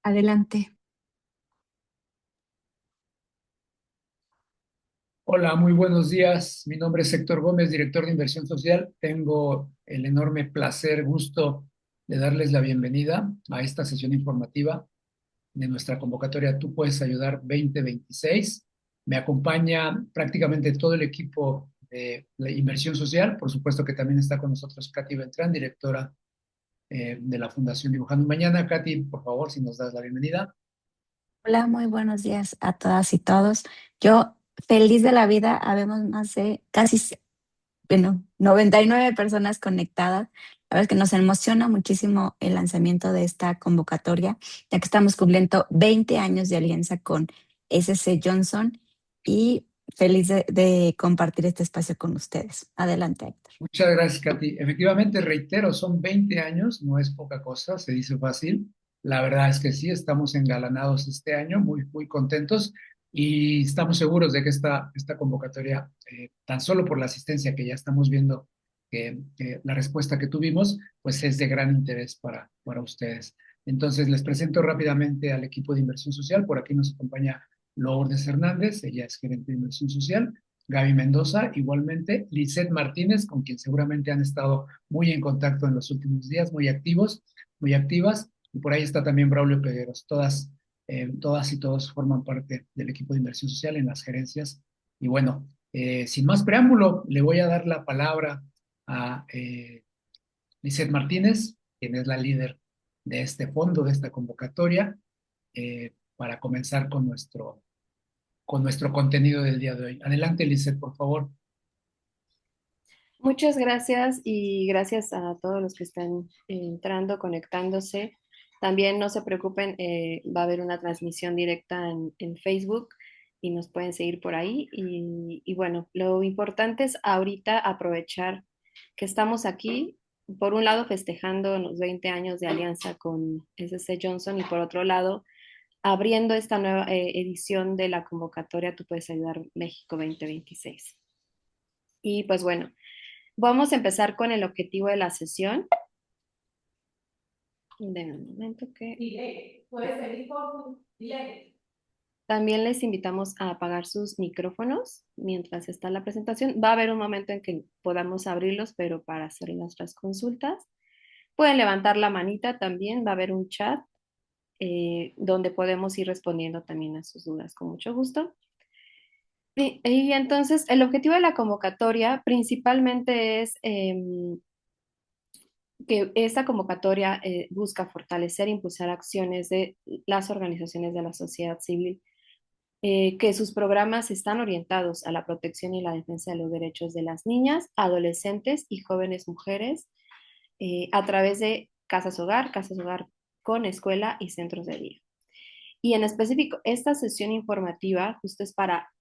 Adelante. Hola, muy buenos días. Mi nombre es Héctor Gómez, director de Inversión Social. Tengo el enorme placer, gusto de darles la bienvenida a esta sesión informativa de nuestra convocatoria Tú Puedes Ayudar 2026. Me acompaña prácticamente todo el equipo de la Inversión Social. Por supuesto que también está con nosotros Katy Beltrán, directora de la Fundación Dibujando Mañana. Katy, por favor, si nos das la bienvenida. Hola, muy buenos días a todas y todos. Yo feliz de la vida, habemos más de bueno, 99 personas conectadas. La verdad es que nos emociona muchísimo el lanzamiento de esta convocatoria, ya que estamos cumpliendo 20 años de alianza con SC Johnson y feliz de compartir este espacio con ustedes. Adelante, Héctor. Muchas gracias, Katy. Efectivamente, reitero, son 20 años, no es poca cosa, se dice fácil. La verdad es que sí, estamos engalanados este año, muy, muy contentos y estamos seguros de que esta convocatoria, tan solo por la asistencia que ya estamos viendo, que la respuesta que tuvimos, pues es de gran interés para ustedes. Entonces, les presento rápidamente al equipo de inversión social. Por aquí nos acompaña Lourdes Hernández, ella es gerente de inversión social. Gaby Mendoza, igualmente, Lisette Martínez, con quien seguramente han estado muy en contacto en los últimos días, muy activos, muy activas, y por ahí está también Braulio Pegueros. Todas y todos forman parte del equipo de inversión social en las gerencias. Y bueno, sin más preámbulo, le voy a dar la palabra a Lisette Martínez, quien es la líder de este fondo, de esta convocatoria, para comenzar con nuestro contenido del día de hoy. Adelante, Lisette, por favor. Muchas gracias y gracias a todos los que están entrando, conectándose. También no se preocupen, va a haber una transmisión directa en Facebook y nos pueden seguir por ahí. Y bueno, lo importante es ahorita aprovechar que estamos aquí, por un lado festejando los 20 años de alianza con SC Johnson y por otro lado abriendo esta nueva edición de la convocatoria Tú Puedes Ayudar México 2026. Y pues bueno. Vamos a empezar con el objetivo de la sesión. Denme un momento que... También les invitamos a apagar sus micrófonos mientras está la presentación. Va a haber un momento en que podamos abrirlos, pero para hacer nuestras consultas. Pueden levantar la manita también, va a haber un chat donde podemos ir respondiendo también a sus dudas con mucho gusto. Y entonces el objetivo de la convocatoria principalmente es que esta convocatoria busca fortalecer e impulsar acciones de las organizaciones de la sociedad civil, que sus programas están orientados a la protección y la defensa de los derechos de las niñas, adolescentes y jóvenes mujeres a través de casas hogar con escuela y centros de día. Y en específico, esta sesión informativa justo es para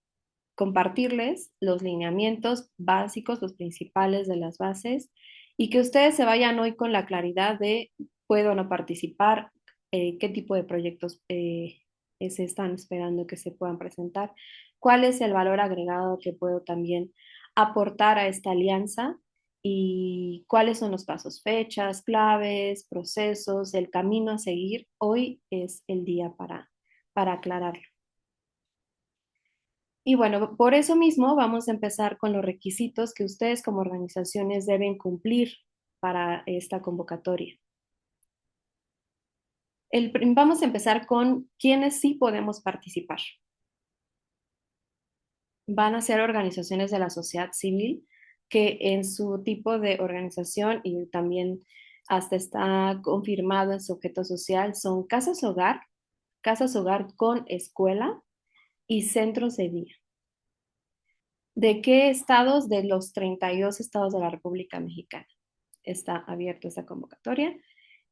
compartirles los lineamientos básicos, los principales de las bases, y que ustedes se vayan hoy con la claridad de puedo o no participar, qué tipo de proyectos se están esperando que se puedan presentar, cuál es el valor agregado que puedo también aportar a esta alianza y cuáles son los pasos, fechas, claves, procesos, el camino a seguir. Hoy es el día para aclararlo. Y bueno, por eso mismo vamos a empezar con los requisitos que ustedes como organizaciones deben cumplir para esta convocatoria. Vamos a empezar con quiénes sí podemos participar. Van a ser organizaciones de la sociedad civil que en su tipo de organización y también hasta está confirmado en su objeto social son casas hogar con escuela y centros de día. ¿De qué estados? De los 32 estados de la República Mexicana está abierta esta convocatoria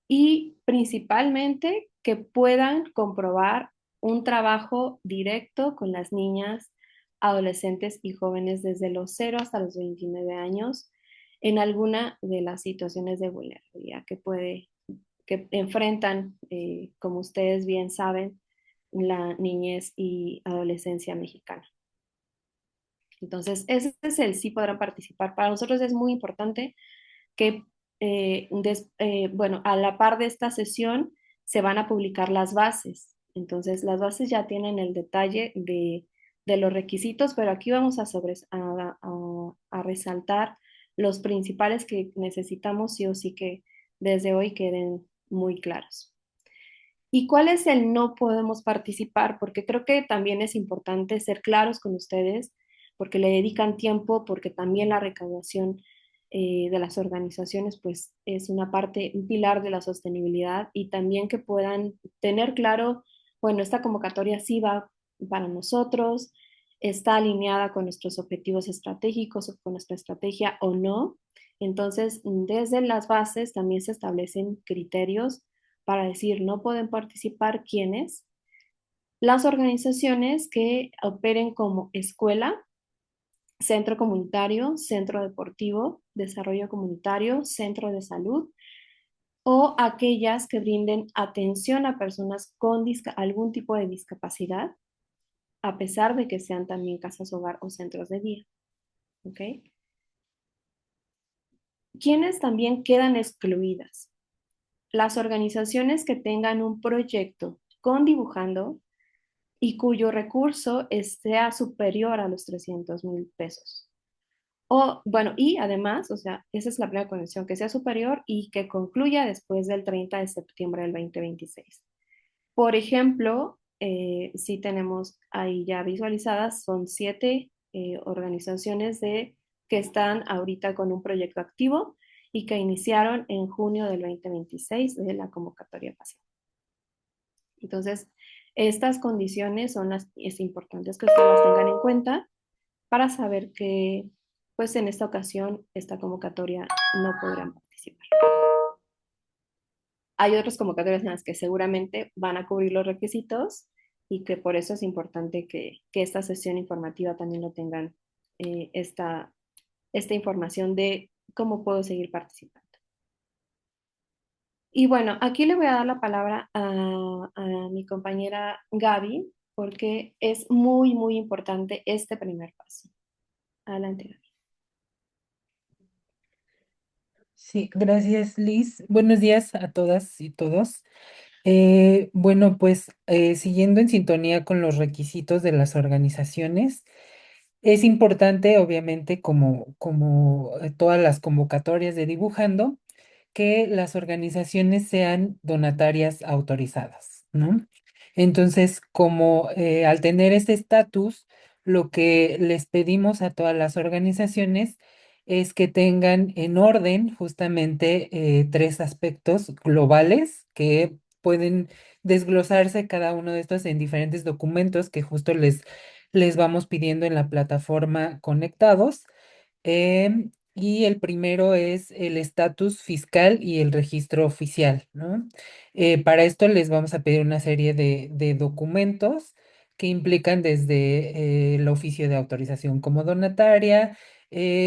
y principalmente que puedan comprobar un trabajo directo con las niñas, adolescentes y jóvenes desde los 0 hasta los 29 años en alguna de las situaciones de vulnerabilidad que enfrentan, como ustedes bien saben, la niñez y adolescencia mexicana. Entonces, ese es el sí podrán participar. Para nosotros es muy importante que, bueno, a la par de esta sesión, se van a publicar las bases. Entonces, las bases ya tienen el detalle de los requisitos, pero aquí vamos a resaltar los principales que necesitamos sí o sí que desde hoy queden muy claros. ¿Y cuál es el no podemos participar? Porque creo que también es importante ser claros con ustedes, porque le dedican tiempo, porque también la recaudación de las organizaciones pues es una parte, un pilar de la sostenibilidad y también que puedan tener claro, bueno, esta convocatoria sí va para nosotros, está alineada con nuestros objetivos estratégicos o con nuestra estrategia o no. Entonces, desde las bases también se establecen criterios para decir no pueden participar quienes, las organizaciones que operen como escuela, centro comunitario, centro deportivo, desarrollo comunitario, centro de salud o aquellas que brinden atención a personas con algún tipo de discapacidad, a pesar de que sean también casas hogar o centros de día. ¿Ok? ¿Quiénes también quedan excluidas? Las organizaciones que tengan un proyecto con dibujando y cuyo recurso sea superior a los 300,000 pesos. O, bueno, y además, o sea, esa es la primera condición, que sea superior y que concluya después del 30 de septiembre del 2026. Por ejemplo, si tenemos ahí ya visualizadas, son 7 organizaciones que están ahorita con un proyecto activo y que iniciaron en junio del 2026 de la convocatoria pasada. Entonces, estas condiciones son es importantes que ustedes las tengan en cuenta para saber que, pues en esta ocasión, esta convocatoria no podrán participar. Hay otras convocatorias en las que seguramente van a cubrir los requisitos y que por eso es importante que esta sesión informativa también lo tengan, esta información de cómo puedo seguir participando. Y bueno, aquí le voy a dar la palabra a mi compañera Gaby, porque es muy, muy importante este primer paso. Adelante, Gaby. Sí, gracias, Liz. Buenos días a todas y todos. Bueno, pues siguiendo en sintonía con los requisitos de las organizaciones, es importante, obviamente, como todas las convocatorias de dibujando, que las organizaciones sean donatarias autorizadas, ¿no? Entonces, como al tener este estatus, lo que les pedimos a todas las organizaciones es que tengan en orden justamente tres aspectos globales que pueden desglosarse cada uno de estos en diferentes documentos que justo les vamos pidiendo en la plataforma conectados. Y el primero es el estatus fiscal y el registro oficial, ¿no? Para esto les vamos a pedir una serie de documentos que implican desde el oficio de autorización como donataria,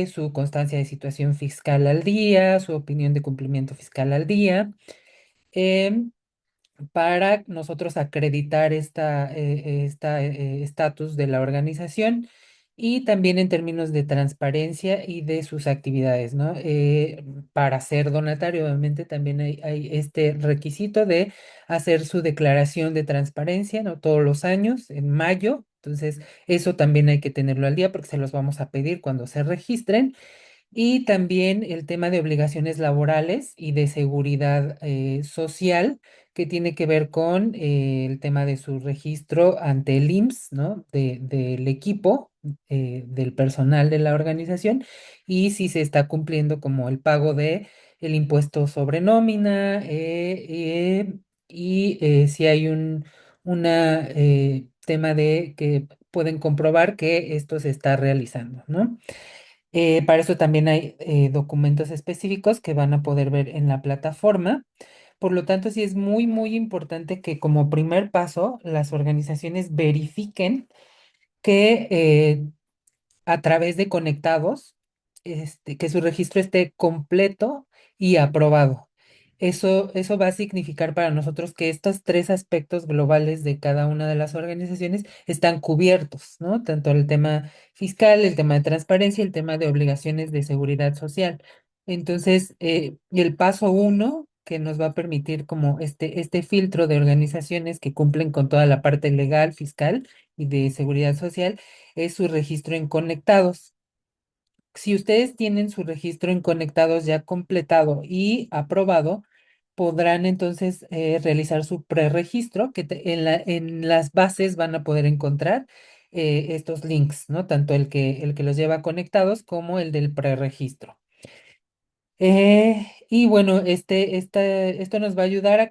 su constancia de situación fiscal al día, su opinión de cumplimiento fiscal al día. em, para nosotros acreditar estatus de la organización y también en términos de transparencia y de sus actividades, ¿no? Para ser donatario, obviamente, también hay este requisito de hacer su declaración de transparencia, ¿no? Todos los años, en mayo. Entonces, eso también hay que tenerlo al día porque se los vamos a pedir cuando se registren. Y también el tema de obligaciones laborales y de seguridad social, que tiene que ver con el tema de su registro ante el IMSS, ¿no? Del equipo, del personal de la organización, y si se está cumpliendo como el pago de el impuesto sobre nómina, y si hay una tema de que pueden comprobar que esto se está realizando, ¿no? Para eso también hay documentos específicos que van a poder ver en la plataforma. Por lo tanto, sí es muy, muy importante que como primer paso las organizaciones verifiquen que a través de conectados, que su registro esté completo y aprobado. Eso va a significar para nosotros que estos tres aspectos globales de cada una de las organizaciones están cubiertos, ¿no? Tanto el tema fiscal, el tema de transparencia, el tema de obligaciones de seguridad social. Entonces, el paso uno que nos va a permitir como este filtro de organizaciones que cumplen con toda la parte legal, fiscal y de seguridad social, es su registro en Conectados. Si ustedes tienen su registro en Conectados ya completado y aprobado, podrán entonces realizar su preregistro, que en las bases van a poder encontrar estos links, ¿no? Tanto el que los lleva conectados como el del preregistro. Y bueno, esto nos va a ayudar a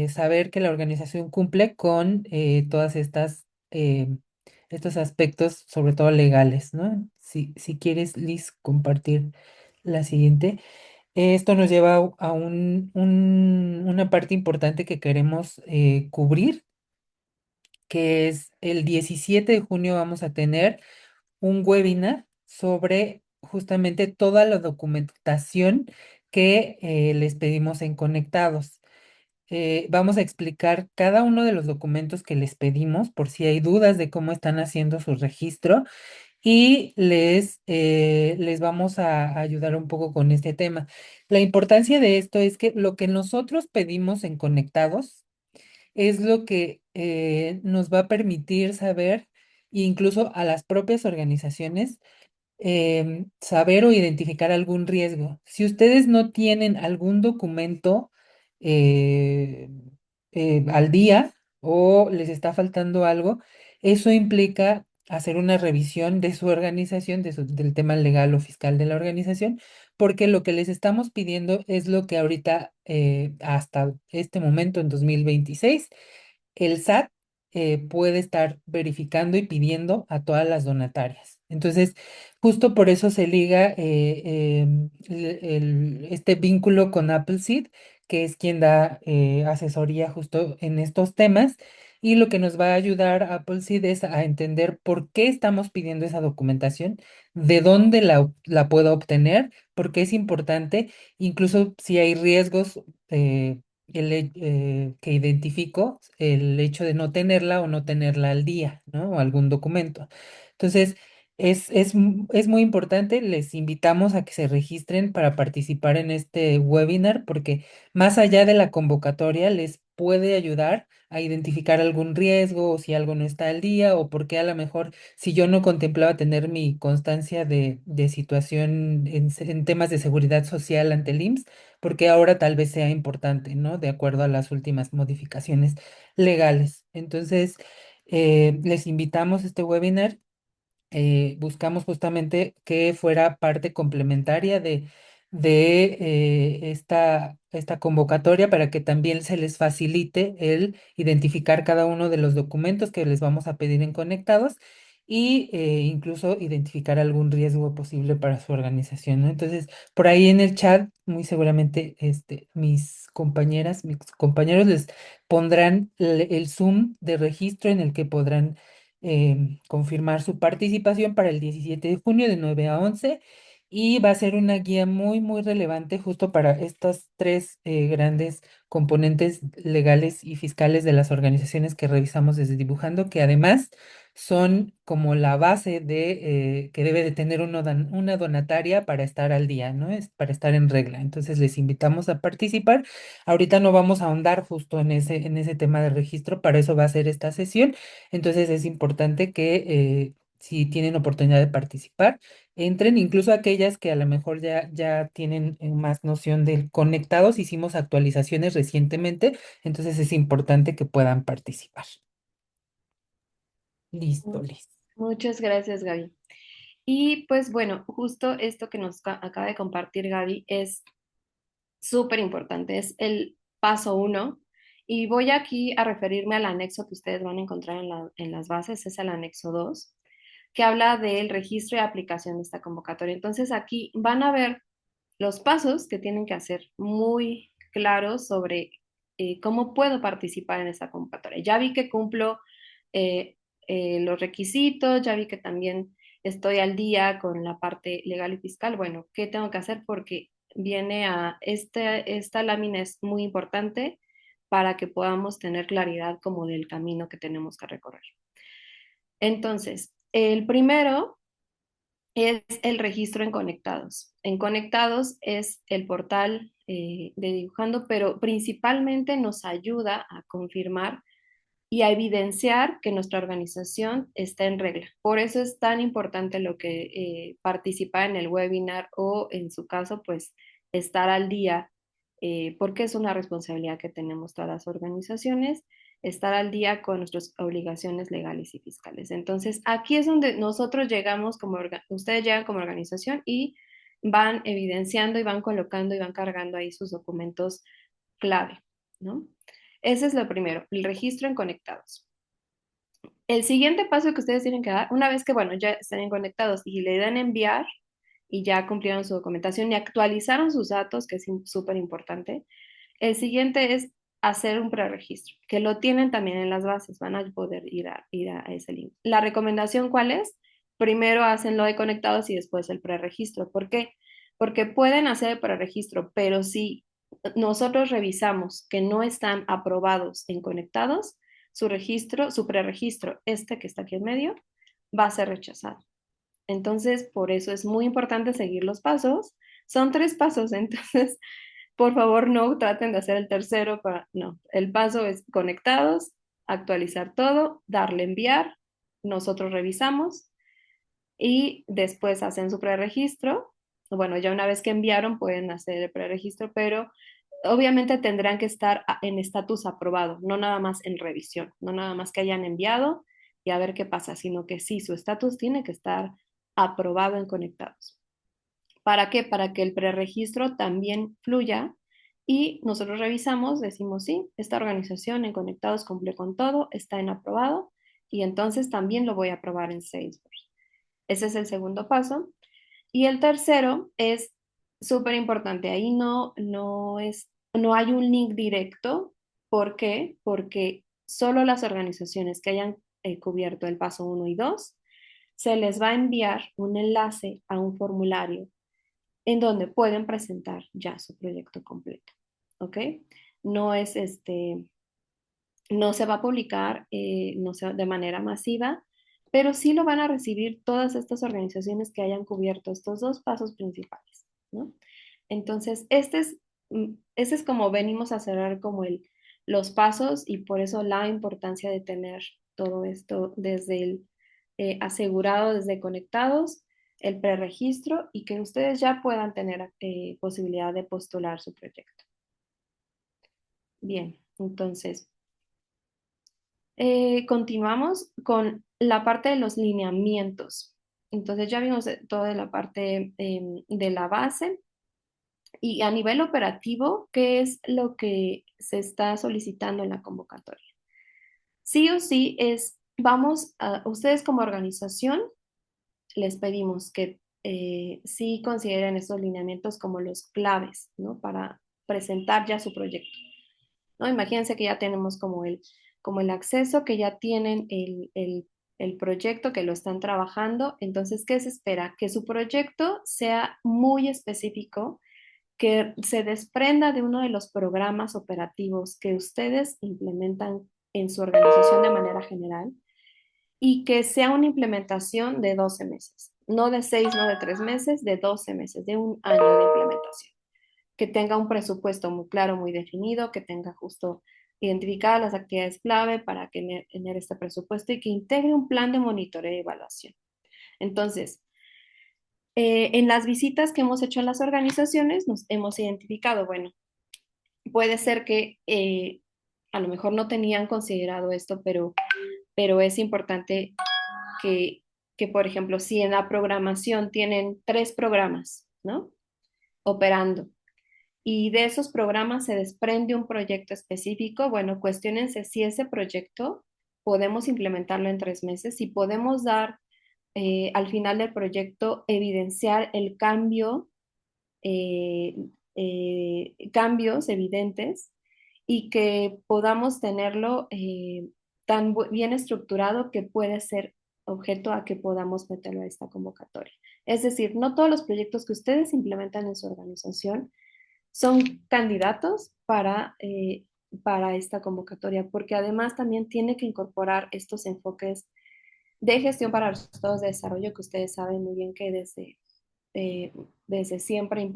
saber que la organización cumple con todas estos aspectos, sobre todo legales, ¿no? Si quieres, Liz, compartir la siguiente. Esto nos lleva a una parte importante que queremos cubrir, que es el 17 de junio vamos a tener un webinar sobre justamente toda la documentación que les pedimos en Conectados. Vamos a explicar cada uno de los documentos que les pedimos por si hay dudas de cómo están haciendo su registro y les vamos a ayudar un poco con este tema. La importancia de esto es que lo que nosotros pedimos en Conectados es lo que nos va a permitir saber, incluso a las propias organizaciones, saber o identificar algún riesgo. Si ustedes no tienen algún documento eh, al día o les está faltando algo, eso implica hacer una revisión de su organización, del tema legal o fiscal de la organización, porque lo que les estamos pidiendo es lo que ahorita, hasta este momento, en 2026, el SAT puede estar verificando y pidiendo a todas las donatarias. Entonces, justo por eso se liga este vínculo con Appleseed, que es quien da asesoría justo en estos temas. Y lo que nos va a ayudar a Appleseed es a entender por qué estamos pidiendo esa documentación, de dónde la puedo obtener, por qué es importante, incluso si hay riesgos. Que identifico el hecho de no tenerla o no tenerla al día, ¿no? O algún documento. Entonces, es muy importante, les invitamos a que se registren para participar en este webinar porque más allá de la convocatoria les puede ayudar a identificar algún riesgo o si algo no está al día o porque a lo mejor si yo no contemplaba tener mi constancia de situación en temas de seguridad social ante el IMSS, porque ahora tal vez sea importante, ¿no? De acuerdo a las últimas modificaciones legales. Entonces, les invitamos a este webinar. Buscamos justamente que fuera parte complementaria de esta convocatoria para que también se les facilite el identificar cada uno de los documentos que les vamos a pedir en Conectados y incluso identificar algún riesgo posible para su organización, ¿no? Entonces, por ahí en el chat, muy seguramente mis compañeras, mis compañeros les pondrán el Zoom de registro en el que podrán confirmar su participación para el 17 de junio de 9 a 11 y va a ser una guía muy, muy relevante justo para estos tres grandes componentes legales y fiscales de las organizaciones que revisamos desde Dibujando, que además son como la base de que debe de tener una donataria para estar al día, ¿no? Es para estar en regla. Entonces les invitamos a participar. Ahorita no vamos a ahondar justo en ese tema de registro, para eso va a ser esta sesión. Entonces es importante que si tienen oportunidad de participar, entren, incluso aquellas que a lo mejor ya tienen más noción del Conectados. Hicimos actualizaciones recientemente, entonces es importante que puedan participar. Listo, Mu- listo. Muchas gracias, Gaby. Y pues bueno, justo esto que nos acaba de compartir Gaby es súper importante, es el paso uno. Y voy aquí a referirme al anexo que ustedes van a encontrar en las bases, es el anexo 2 que habla del registro y aplicación de esta convocatoria. Entonces aquí van a ver los pasos que tienen que hacer muy claros sobre cómo puedo participar en esta convocatoria. Ya vi que cumplo eh, los requisitos, ya vi que también estoy al día con la parte legal y fiscal. Bueno, ¿qué tengo que hacer? Porque esta lámina es muy importante para que podamos tener claridad como del camino que tenemos que recorrer. Entonces, el primero es el registro en Conectados. En Conectados es el portal de dibujando, pero principalmente nos ayuda a confirmar y a evidenciar que nuestra organización está en regla. Por eso es tan importante lo que participar en el webinar o en su caso, pues estar al día, porque es una responsabilidad que tenemos todas las organizaciones, estar al día con nuestras obligaciones legales y fiscales. Entonces, aquí es donde nosotros llegamos ustedes llegan como organización y van evidenciando y van colocando y van cargando ahí sus documentos clave, ¿no? Ese es lo primero, el registro en conectados. El siguiente paso que ustedes tienen que dar, una vez que, bueno, ya están conectados y le dan enviar y ya cumplieron su documentación y actualizaron sus datos, que es súper importante, el siguiente es hacer un preregistro, que lo tienen también en las bases, van a poder ir a ese link. La recomendación, ¿cuál es? Primero hacen lo de conectados y después el preregistro. ¿Por qué? Porque pueden hacer el preregistro, pero si nosotros revisamos que no están aprobados en conectados, su registro, su preregistro, este que está aquí en medio, va a ser rechazado. Entonces, por eso es muy importante seguir los pasos. Son 3 pasos, entonces, por favor, no traten de hacer el tercero no, el paso es conectados, actualizar todo, darle enviar, nosotros revisamos y después hacen su preregistro. Bueno, ya una vez que enviaron pueden hacer el preregistro, pero obviamente tendrán que estar en estatus aprobado, no nada más en revisión, no nada más que hayan enviado y a ver qué pasa, sino que sí, su estatus tiene que estar aprobado en conectados. ¿Para qué? Para que el preregistro también fluya y nosotros revisamos, decimos sí, esta organización en conectados cumple con todo, está en aprobado y entonces también lo voy a aprobar en Salesforce. Ese es el segundo paso. Y el tercero es súper importante. Ahí no hay un link directo. ¿Por qué? Porque solo las organizaciones que hayan cubierto el paso 1 y 2 se les va a enviar un enlace a un formulario en donde pueden presentar ya su proyecto completo. ¿Ok? No es no se va a publicar no sé, de manera masiva, pero sí lo van a recibir todas estas organizaciones que hayan cubierto estos 2 pasos principales, ¿no? Entonces, este es como venimos a cerrar como los pasos y por eso la importancia de tener todo esto desde el asegurado, desde conectados, el preregistro y que ustedes ya puedan tener posibilidad de postular su proyecto. Bien, entonces, continuamos con la parte de los lineamientos. Entonces ya vimos toda la parte de la base y a nivel operativo, ¿qué es lo que se está solicitando en la convocatoria? Sí o sí ustedes como organización les pedimos que sí consideren estos lineamientos como los claves, ¿no? Para presentar ya su proyecto. ¿No? Imagínense que ya tenemos como el acceso, que ya tienen el proyecto, que lo están trabajando. Entonces, ¿qué se espera? Que su proyecto sea muy específico, que se desprenda de uno de los programas operativos que ustedes implementan en su organización de manera general y que sea una implementación de 12 meses, no de 6, no de 3 meses, de 12 meses, de un año de implementación, que tenga un presupuesto muy claro, muy definido, que tenga justo identificadas las actividades clave para tener este presupuesto y que integre un plan de monitoreo y evaluación. Entonces, en las visitas que hemos hecho en las organizaciones, nos hemos identificado, bueno, puede ser que a lo mejor no tenían considerado esto, pero es importante que, por ejemplo, si en la programación tienen 3 programas, ¿no? Operando y de esos programas se desprende un proyecto específico, bueno, cuestionense si ese proyecto podemos implementarlo en 3 meses, si podemos dar al final del proyecto, evidenciar el cambio, eh, cambios evidentes y que podamos tenerlo tan bien estructurado que puede ser objeto a que podamos meterlo a esta convocatoria. Es decir, no todos los proyectos que ustedes implementan en su organización son candidatos para esta convocatoria, porque además también tiene que incorporar estos enfoques de gestión para resultados de desarrollo que ustedes saben muy bien que desde desde siempre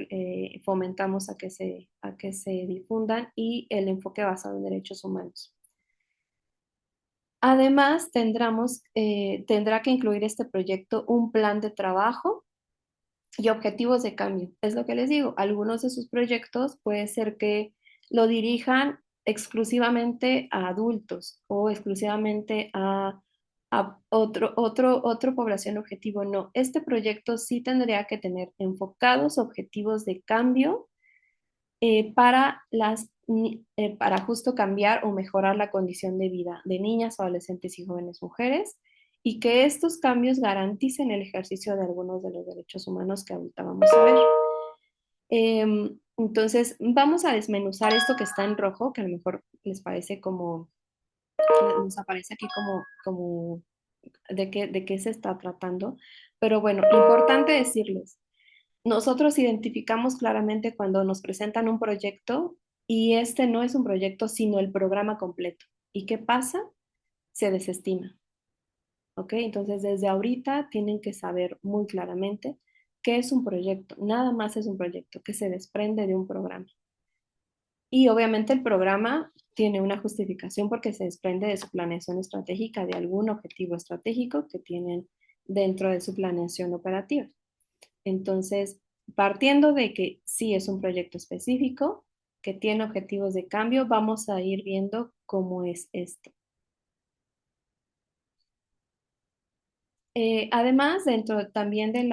fomentamos a que se difundan y el enfoque basado en derechos humanos. Además, tendrá que incluir este proyecto un plan de trabajo y objetivos de cambio. Es lo que les digo, algunos de sus proyectos puede ser que lo dirijan exclusivamente a adultos o exclusivamente a otro población objetivo. No, este proyecto sí tendría que tener enfocados objetivos de cambio para justo cambiar o mejorar la condición de vida de niñas, adolescentes y jóvenes mujeres, y que estos cambios garanticen el ejercicio de algunos de los derechos humanos que ahorita vamos a ver. Entonces, vamos a desmenuzar esto que está en rojo, que a lo mejor les parece como, nos aparece aquí como de qué se está tratando. Pero bueno, importante decirles, nosotros identificamos claramente cuando nos presentan un proyecto y este no es un proyecto, sino el programa completo. ¿Y qué pasa? Se desestima. ¿Ok? Entonces, desde ahorita tienen que saber muy claramente qué es un proyecto. Nada más es un proyecto que se desprende de un programa. Y obviamente el programa tiene una justificación porque se desprende de su planeación estratégica, de algún objetivo estratégico que tienen dentro de su planeación operativa. Entonces, partiendo de que sí es un proyecto específico, que tiene objetivos de cambio, vamos a ir viendo cómo es esto. Además, dentro también de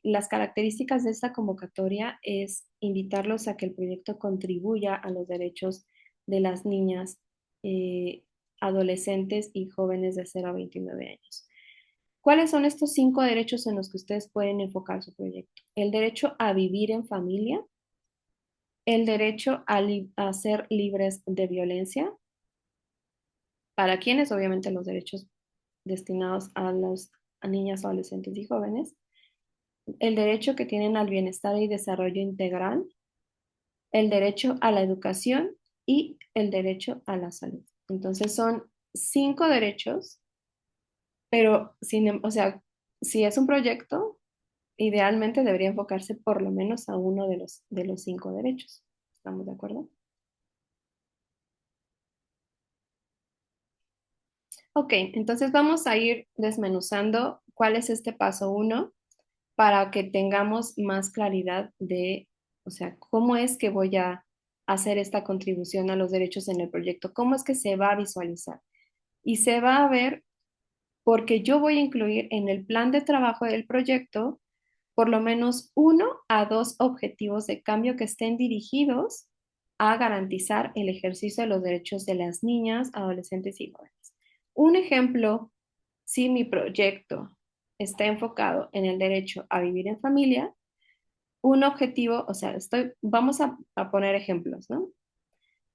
las características de esta convocatoria es invitarlos a que el proyecto contribuya a los derechos de las niñas, eh, adolescentes y jóvenes de 0 a 29 años. ¿Cuáles son estos 5 derechos en los que ustedes pueden enfocar su proyecto? El derecho a vivir en familia, el derecho a ser libres de violencia, para quienes obviamente los derechos destinados a niñas, adolescentes y jóvenes, el derecho que tienen al bienestar y desarrollo integral, el derecho a la educación y el derecho a la salud. Entonces son 5 derechos, pero o sea, si es un proyecto, idealmente debería enfocarse por lo menos a uno de los 5 derechos. ¿Estamos de acuerdo? Ok, entonces vamos a ir desmenuzando cuál es este paso uno para que tengamos más claridad de, o sea, cómo es que voy a hacer esta contribución a los derechos en el proyecto, cómo es que se va a visualizar. Y se va a ver porque yo voy a incluir en el plan de trabajo del proyecto por lo menos 1 a 2 objetivos de cambio que estén dirigidos a garantizar el ejercicio de los derechos de las niñas, adolescentes y jóvenes. Un ejemplo, si mi proyecto está enfocado en el derecho a vivir en familia, un objetivo, o sea, vamos a poner ejemplos, ¿no?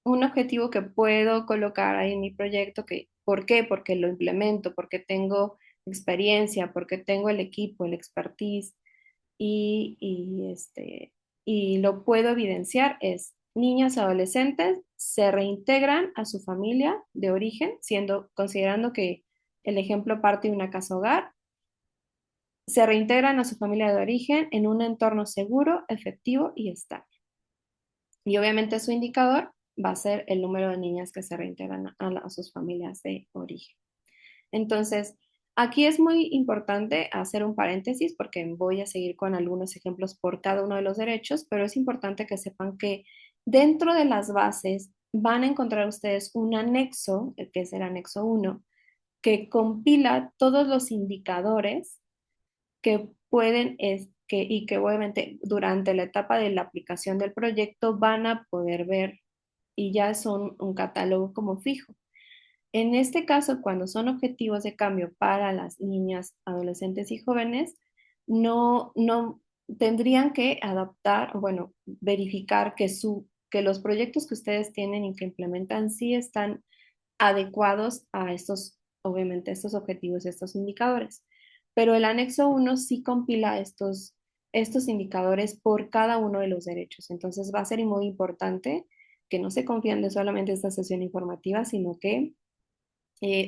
Un objetivo que puedo colocar ahí en mi proyecto, ¿por qué? Porque lo implemento, porque tengo experiencia, porque tengo el equipo, el expertise y lo puedo evidenciar es niñas y adolescentes se reintegran a su familia de origen, considerando que el ejemplo parte de una casa hogar, se reintegran a su familia de origen en un entorno seguro, efectivo y estable. Y obviamente su indicador va a ser el número de niñas que se reintegran a sus familias de origen. Entonces, aquí es muy importante hacer un paréntesis porque voy a seguir con algunos ejemplos por cada uno de los derechos, pero es importante que sepan que dentro de las bases van a encontrar ustedes un anexo, que es el anexo 1, que compila todos los indicadores que y que obviamente durante la etapa de la aplicación del proyecto van a poder ver y ya son un catálogo como fijo. En este caso, cuando son objetivos de cambio para las niñas, adolescentes y jóvenes, no tendrían que adaptar, bueno, verificar que los proyectos que ustedes tienen y que implementan sí están adecuados a obviamente, estos objetivos y estos indicadores. Pero el anexo 1 sí compila estos indicadores por cada uno de los derechos. Entonces va a ser muy importante que no se confíen de solamente esta sesión informativa, sino que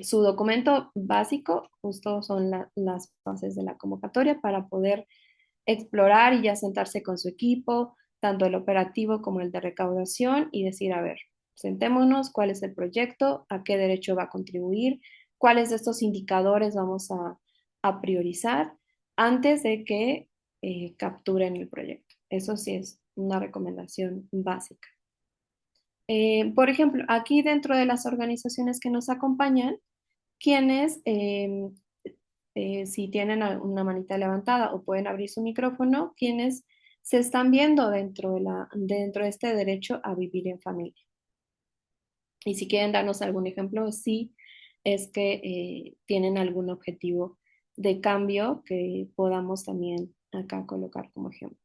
Su documento básico justo son las bases de la convocatoria para poder explorar y ya sentarse con su equipo, tanto el operativo como el de recaudación, y decir, a ver, sentémonos, cuál es el proyecto, a qué derecho va a contribuir, cuáles de estos indicadores vamos a priorizar antes de que capturen el proyecto. Eso sí es una recomendación básica. Por ejemplo, aquí dentro de las organizaciones que nos acompañan, quienes, si tienen una manita levantada o pueden abrir su micrófono, quienes se están viendo dentro de este derecho a vivir en familia. Y si quieren darnos algún ejemplo, sí es que tienen algún objetivo de cambio que podamos también acá colocar como ejemplo.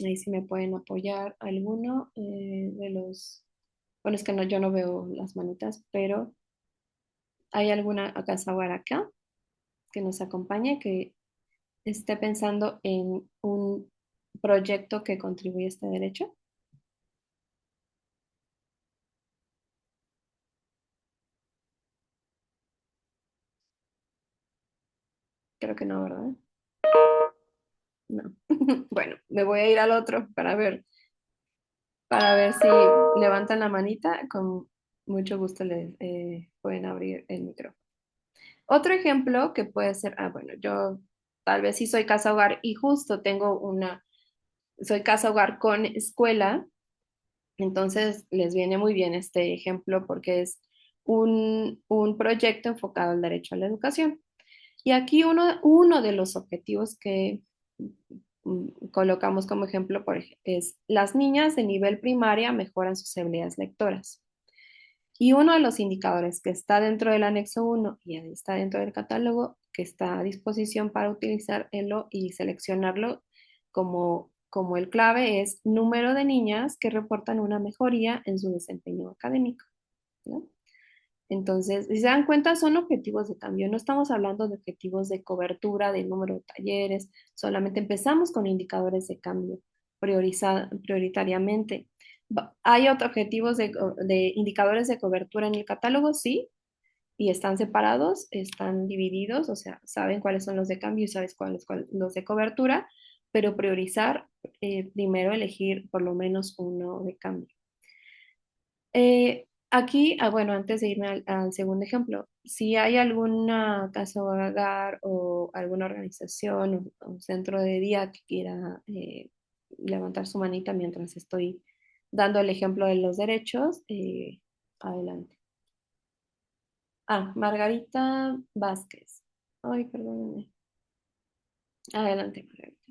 Ahí sí me pueden apoyar alguno de los... Bueno, es que no, yo no veo las manitas, pero ¿hay alguna acá acá que nos acompañe que esté pensando en un proyecto que contribuye a este derecho? Creo que no, ¿verdad? No. Bueno, me voy a ir al otro para ver si levantan la manita. Con mucho gusto les pueden abrir el micrófono. Otro ejemplo que puede ser, bueno, yo tal vez sí soy casa hogar y justo soy casa hogar con escuela, entonces les viene muy bien este ejemplo porque es un proyecto enfocado al derecho a la educación. Y aquí uno de los objetivos que colocamos como ejemplo es las niñas de nivel primaria mejoran sus habilidades lectoras. Y uno de los indicadores que está dentro del anexo 1 y está dentro del catálogo, que está a disposición para utilizarlo y seleccionarlo como el clave, es número de niñas que reportan una mejoría en su desempeño académico, ¿no? Entonces, si se dan cuenta, son objetivos de cambio. No estamos hablando de objetivos de cobertura, de número de talleres, solamente empezamos con indicadores de cambio prioritariamente. ¿Hay otros objetivos de indicadores de cobertura en el catálogo? Sí, y están separados, están divididos, o sea, saben cuáles son los de cambio y sabes cuáles los de cobertura, pero priorizar, primero elegir por lo menos uno de cambio. Aquí, bueno, antes de irme al segundo ejemplo, si hay alguna casa hogar o alguna organización o centro de día que quiera levantar su manita mientras estoy dando el ejemplo de los derechos, adelante. Margarita Vázquez. Ay, perdónenme. Adelante, Margarita.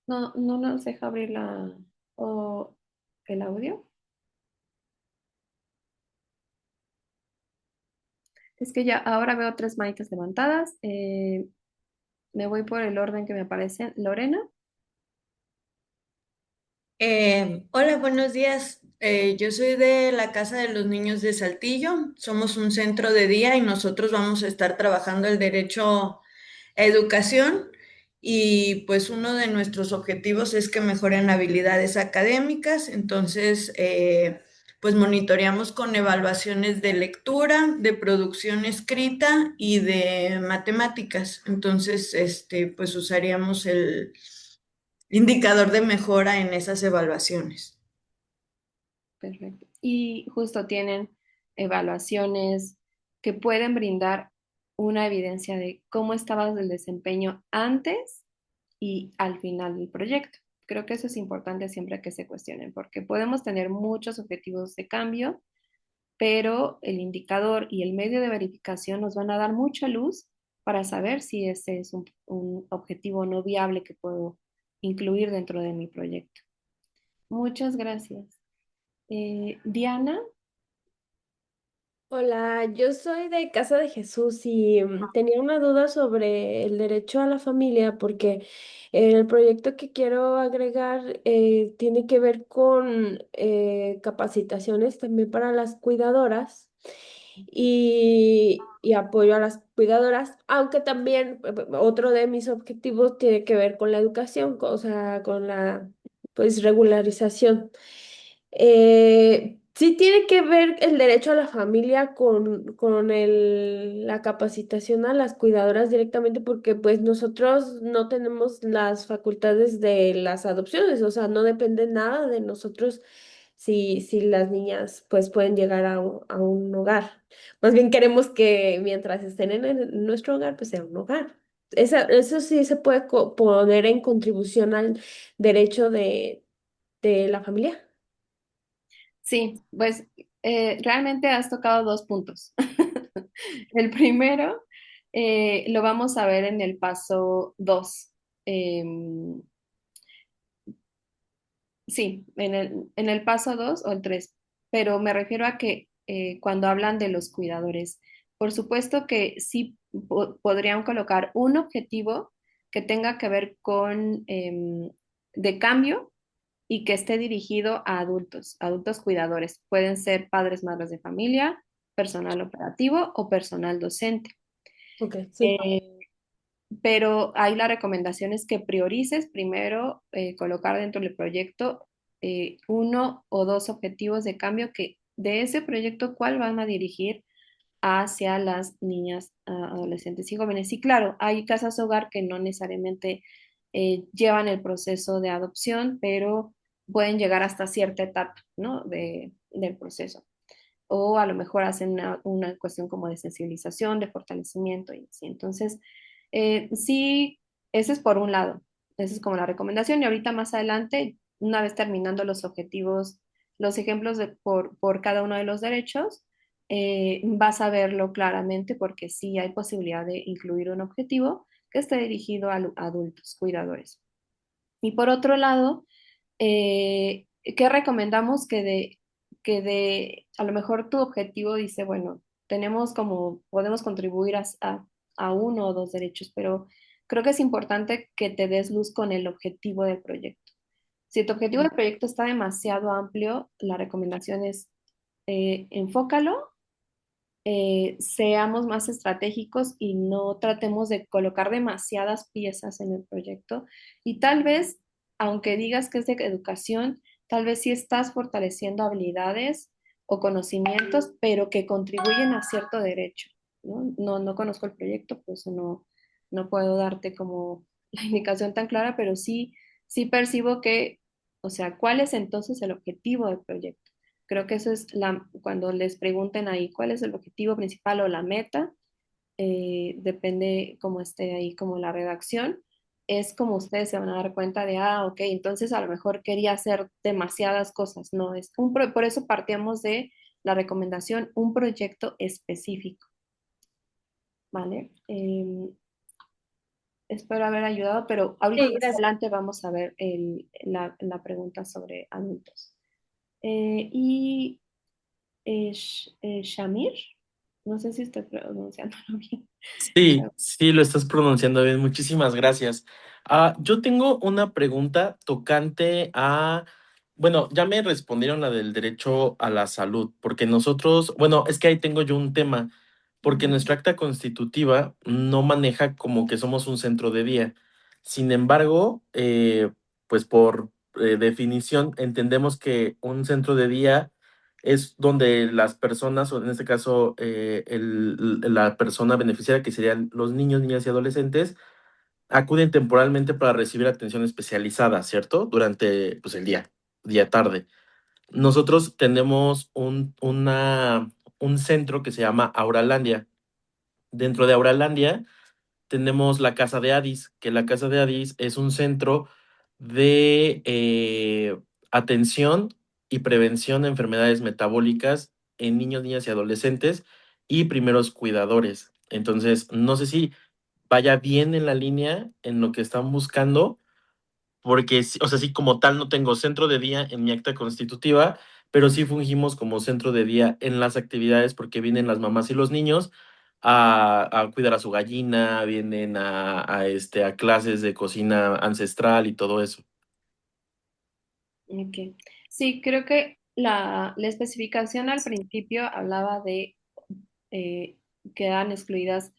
No, no nos deja abrir o el audio. Es que ya ahora veo tres manitas levantadas. Me voy por el orden que me aparece. Lorena. Hola, buenos días. Yo soy de la Casa de los Niños de Saltillo. Somos un centro de día y nosotros vamos a estar trabajando el derecho a educación y pues uno de nuestros objetivos es que mejoren habilidades académicas. Entonces, pues monitoreamos con evaluaciones de lectura, de producción escrita y de matemáticas. Entonces, pues usaríamos el indicador de mejora en esas evaluaciones. Perfecto. Y justo tienen evaluaciones que pueden brindar una evidencia de cómo estabas el desempeño antes y al final del proyecto. Creo que eso es importante siempre que se cuestionen, porque podemos tener muchos objetivos de cambio, pero el indicador y el medio de verificación nos van a dar mucha luz para saber si ese es un objetivo no viable que puedo incluir dentro de mi proyecto. Muchas gracias. Diana. Hola, yo soy de Casa de Jesús y tenía una duda sobre el derecho a la familia porque el proyecto que quiero agregar tiene que ver con capacitaciones también para las cuidadoras y apoyo a las cuidadoras, aunque también otro de mis objetivos tiene que ver con la educación, o sea, con la pues regularización. Sí tiene que ver el derecho a la familia con la capacitación a las cuidadoras directamente porque pues nosotros no tenemos las facultades de las adopciones, o sea, no depende nada de nosotros si las niñas pues pueden llegar a un hogar. Más bien queremos que mientras estén en nuestro hogar pues sea un hogar. Eso sí se puede poner en contribución al derecho de la familia. Sí, pues realmente has tocado dos puntos. El primero lo vamos a ver en el paso 2. Sí, en el paso 2 o el 3, pero me refiero a que cuando hablan de los cuidadores, por supuesto que sí podrían colocar un objetivo que tenga que ver con de cambio y que esté dirigido a adultos, adultos cuidadores. Pueden ser padres, madres de familia, personal operativo o personal docente. Ok, sí. Eh, pero ahí la recomendación es que priorices primero colocar dentro del proyecto uno o dos objetivos de cambio que de ese proyecto, cuál van a dirigir hacia las niñas, adolescentes y jóvenes. Y claro, hay casas hogar que no necesariamente llevan el proceso de adopción, pero pueden llegar hasta cierta etapa, ¿no? Del proceso. O a lo mejor hacen una cuestión como de sensibilización, de fortalecimiento y así. Entonces, sí, ese es por un lado. Esa es como la recomendación. Y ahorita más adelante, una vez terminando los objetivos, los ejemplos por cada uno de los derechos, vas a verlo claramente porque sí hay posibilidad de incluir un objetivo que esté dirigido a adultos, cuidadores. Y por otro lado, ¿qué recomendamos a lo mejor tu objetivo dice, bueno, tenemos como, podemos contribuir a uno o dos derechos, pero creo que es importante que te des luz con el objetivo del proyecto. Si tu objetivo del proyecto está demasiado amplio, la recomendación es enfócalo, seamos más estratégicos y no tratemos de colocar demasiadas piezas en el proyecto. Y tal vez, aunque digas que es de educación, tal vez sí estás fortaleciendo habilidades o conocimientos, pero que contribuyen a cierto derecho, ¿no? No conozco el proyecto, por eso no puedo darte como la indicación tan clara, pero sí percibo que, o sea, ¿cuál es entonces el objetivo del proyecto? Creo que eso es cuando les pregunten ahí cuál es el objetivo principal o la meta, depende cómo esté ahí como la redacción, es como ustedes se van a dar cuenta de, ok, entonces a lo mejor quería hacer demasiadas cosas, no, por eso partíamos de la recomendación, un proyecto específico, ¿vale? Espero haber ayudado, pero ahorita Sí, más gracias. adelante vamos a ver la pregunta sobre adultos. Y Shamir, no sé si estoy pronunciándolo bien. Sí, sí, lo estás pronunciando bien. Muchísimas gracias. Yo tengo una pregunta tocante a, bueno, ya me respondieron la del derecho a la salud, porque nosotros, bueno, es que ahí tengo yo un tema, porque nuestra acta constitutiva no maneja como que somos un centro de día. Sin embargo, pues por definición entendemos que un centro de día es donde las personas, o en este caso la persona beneficiaria, que serían los niños, niñas y adolescentes, acuden temporalmente para recibir atención especializada, ¿cierto? Durante pues, el día tarde. Nosotros tenemos un centro que se llama Auralandia. Dentro de Auralandia tenemos la Casa de Addis, que la Casa de Addis es un centro de atención y prevención de enfermedades metabólicas en niños, niñas y adolescentes y primeros cuidadores. Entonces, no sé si vaya bien en la línea en lo que están buscando, porque, o sea, sí, como tal no tengo centro de día en mi acta constitutiva, pero sí fungimos como centro de día en las actividades porque vienen las mamás y los niños a cuidar a su gallina, vienen a clases de cocina ancestral y todo eso. Ok. Sí, creo que la especificación al principio hablaba de eh, quedan excluidas,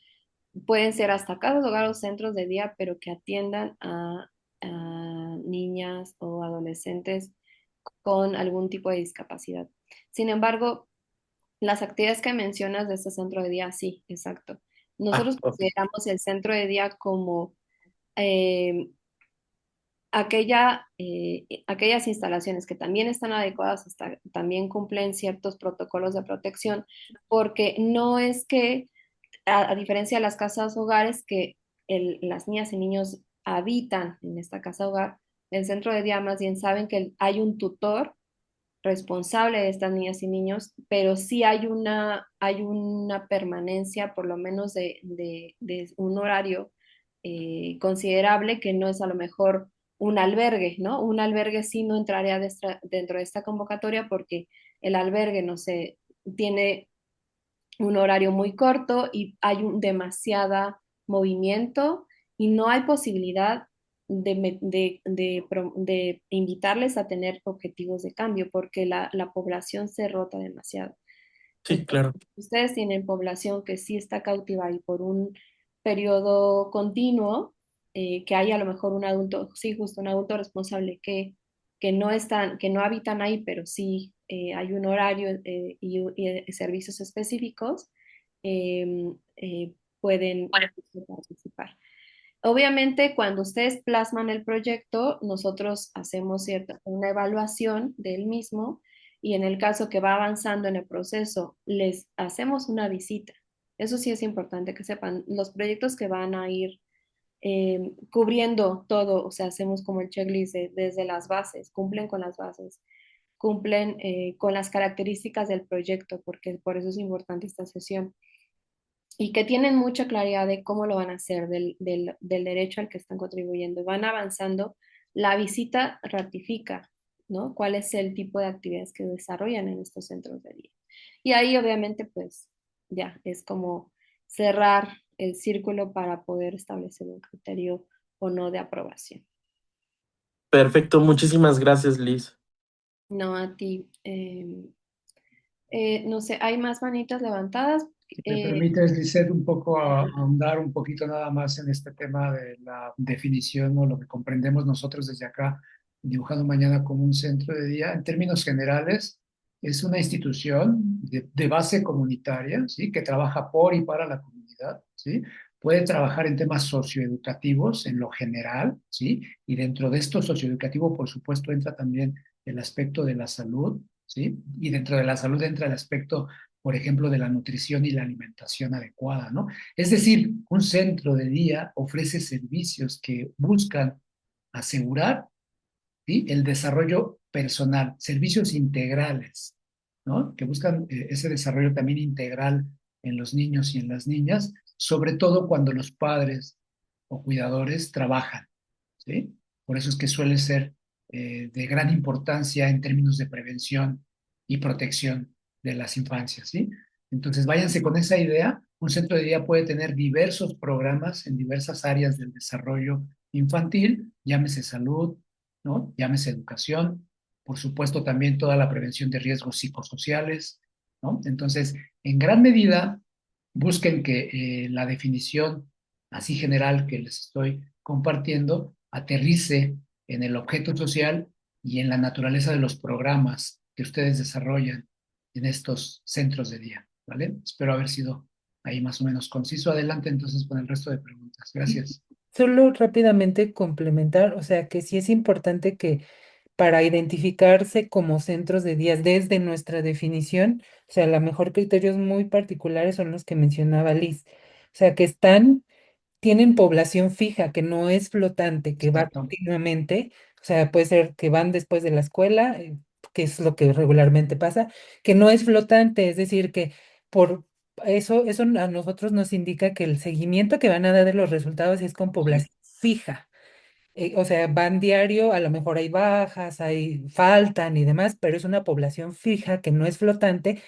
pueden ser hasta casas, hogar o centros de día, pero que atiendan a niñas o adolescentes con algún tipo de discapacidad. Sin embargo, las actividades que mencionas de este centro de día, sí, exacto. Ah, Nosotros ok. consideramos el centro de día como eh, aquellas instalaciones que también están adecuadas, también cumplen ciertos protocolos de protección, porque no es que, a diferencia de las casas hogares, que las niñas y niños habitan en esta casa hogar, el centro de día más bien saben que hay un tutor responsable de estas niñas y niños, pero sí hay una permanencia, por lo menos de un horario considerable, que no es a lo mejor un albergue, ¿no? Un albergue sí no entraría dentro de esta convocatoria porque el albergue, no sé, tiene un horario muy corto y hay demasiada movimiento y no hay posibilidad de invitarles a tener objetivos de cambio porque la población se rota demasiado. Sí, Entonces, claro. ustedes tienen población que sí está cautiva y por un periodo continuo, que hay a lo mejor un adulto, sí, justo un adulto responsable que no habitan ahí, pero sí hay un horario y servicios específicos, pueden participar. Obviamente, cuando ustedes plasman el proyecto, nosotros hacemos una evaluación del mismo y en el caso que va avanzando en el proceso, les hacemos una visita. Eso sí es importante que sepan. Los proyectos que van a ir cubriendo todo, o sea, hacemos como el checklist desde las bases, cumplen con las bases, cumplen con las características del proyecto, porque por eso es importante esta sesión y que tienen mucha claridad de cómo lo van a hacer, del derecho al que están contribuyendo. Van avanzando, la visita ratifica, ¿no? ¿Cuál es el tipo de actividades que desarrollan en estos centros de día? Y ahí obviamente pues ya es como cerrar el círculo para poder establecer un criterio o no de aprobación. Perfecto, muchísimas gracias, Liz. No a ti. No sé, ¿hay más manitas levantadas? Si me Eh, permites, Lisette, un poco ahondar un poquito nada más en este tema de la definición o lo que comprendemos nosotros desde acá, Dibujando Mañana como un centro de día. En términos generales, es una institución de base comunitaria, ¿sí? Que trabaja por y para la comunidad, ¿sí? Puede trabajar en temas socioeducativos en lo general, ¿sí? Y dentro de esto socioeducativo, por supuesto, entra también el aspecto de la salud, ¿sí? Y dentro de la salud entra el aspecto, por ejemplo, de la nutrición y la alimentación adecuada, ¿no? Es decir, un centro de día ofrece servicios que buscan asegurar, ¿sí? El desarrollo personal, servicios integrales, ¿no? Que buscan ese desarrollo también integral en los niños y en las niñas, sobre todo cuando los padres o cuidadores trabajan, ¿sí? Por eso es que suele ser de gran importancia en términos de prevención y protección de las infancias, ¿sí? Entonces, váyanse con esa idea. Un centro de día puede tener diversos programas en diversas áreas del desarrollo infantil, llámese salud, ¿no? Llámese educación, por supuesto también toda la prevención de riesgos psicosociales, ¿no? Entonces, en gran medida, busquen que la definición así general que les estoy compartiendo aterrice en el objeto social y en la naturaleza de los programas que ustedes desarrollan en estos centros de día, ¿vale? Espero haber sido ahí más o menos conciso. Adelante entonces con el resto de preguntas. Gracias. Solo rápidamente complementar, o sea que sí es importante que para identificarse como centros de días desde nuestra definición, o sea, a lo mejor criterios muy particulares son los que mencionaba Liz, o sea, que tienen población fija, que no es flotante, que va Exacto. continuamente, o sea, puede ser que van después de la escuela, que es lo que regularmente pasa, que no es flotante, es decir, que por eso a nosotros nos indica que el seguimiento que van a dar de los resultados es con Sí, población fija. O sea, van diario, a lo mejor hay bajas, faltan y demás, pero es una población fija que no es flotante,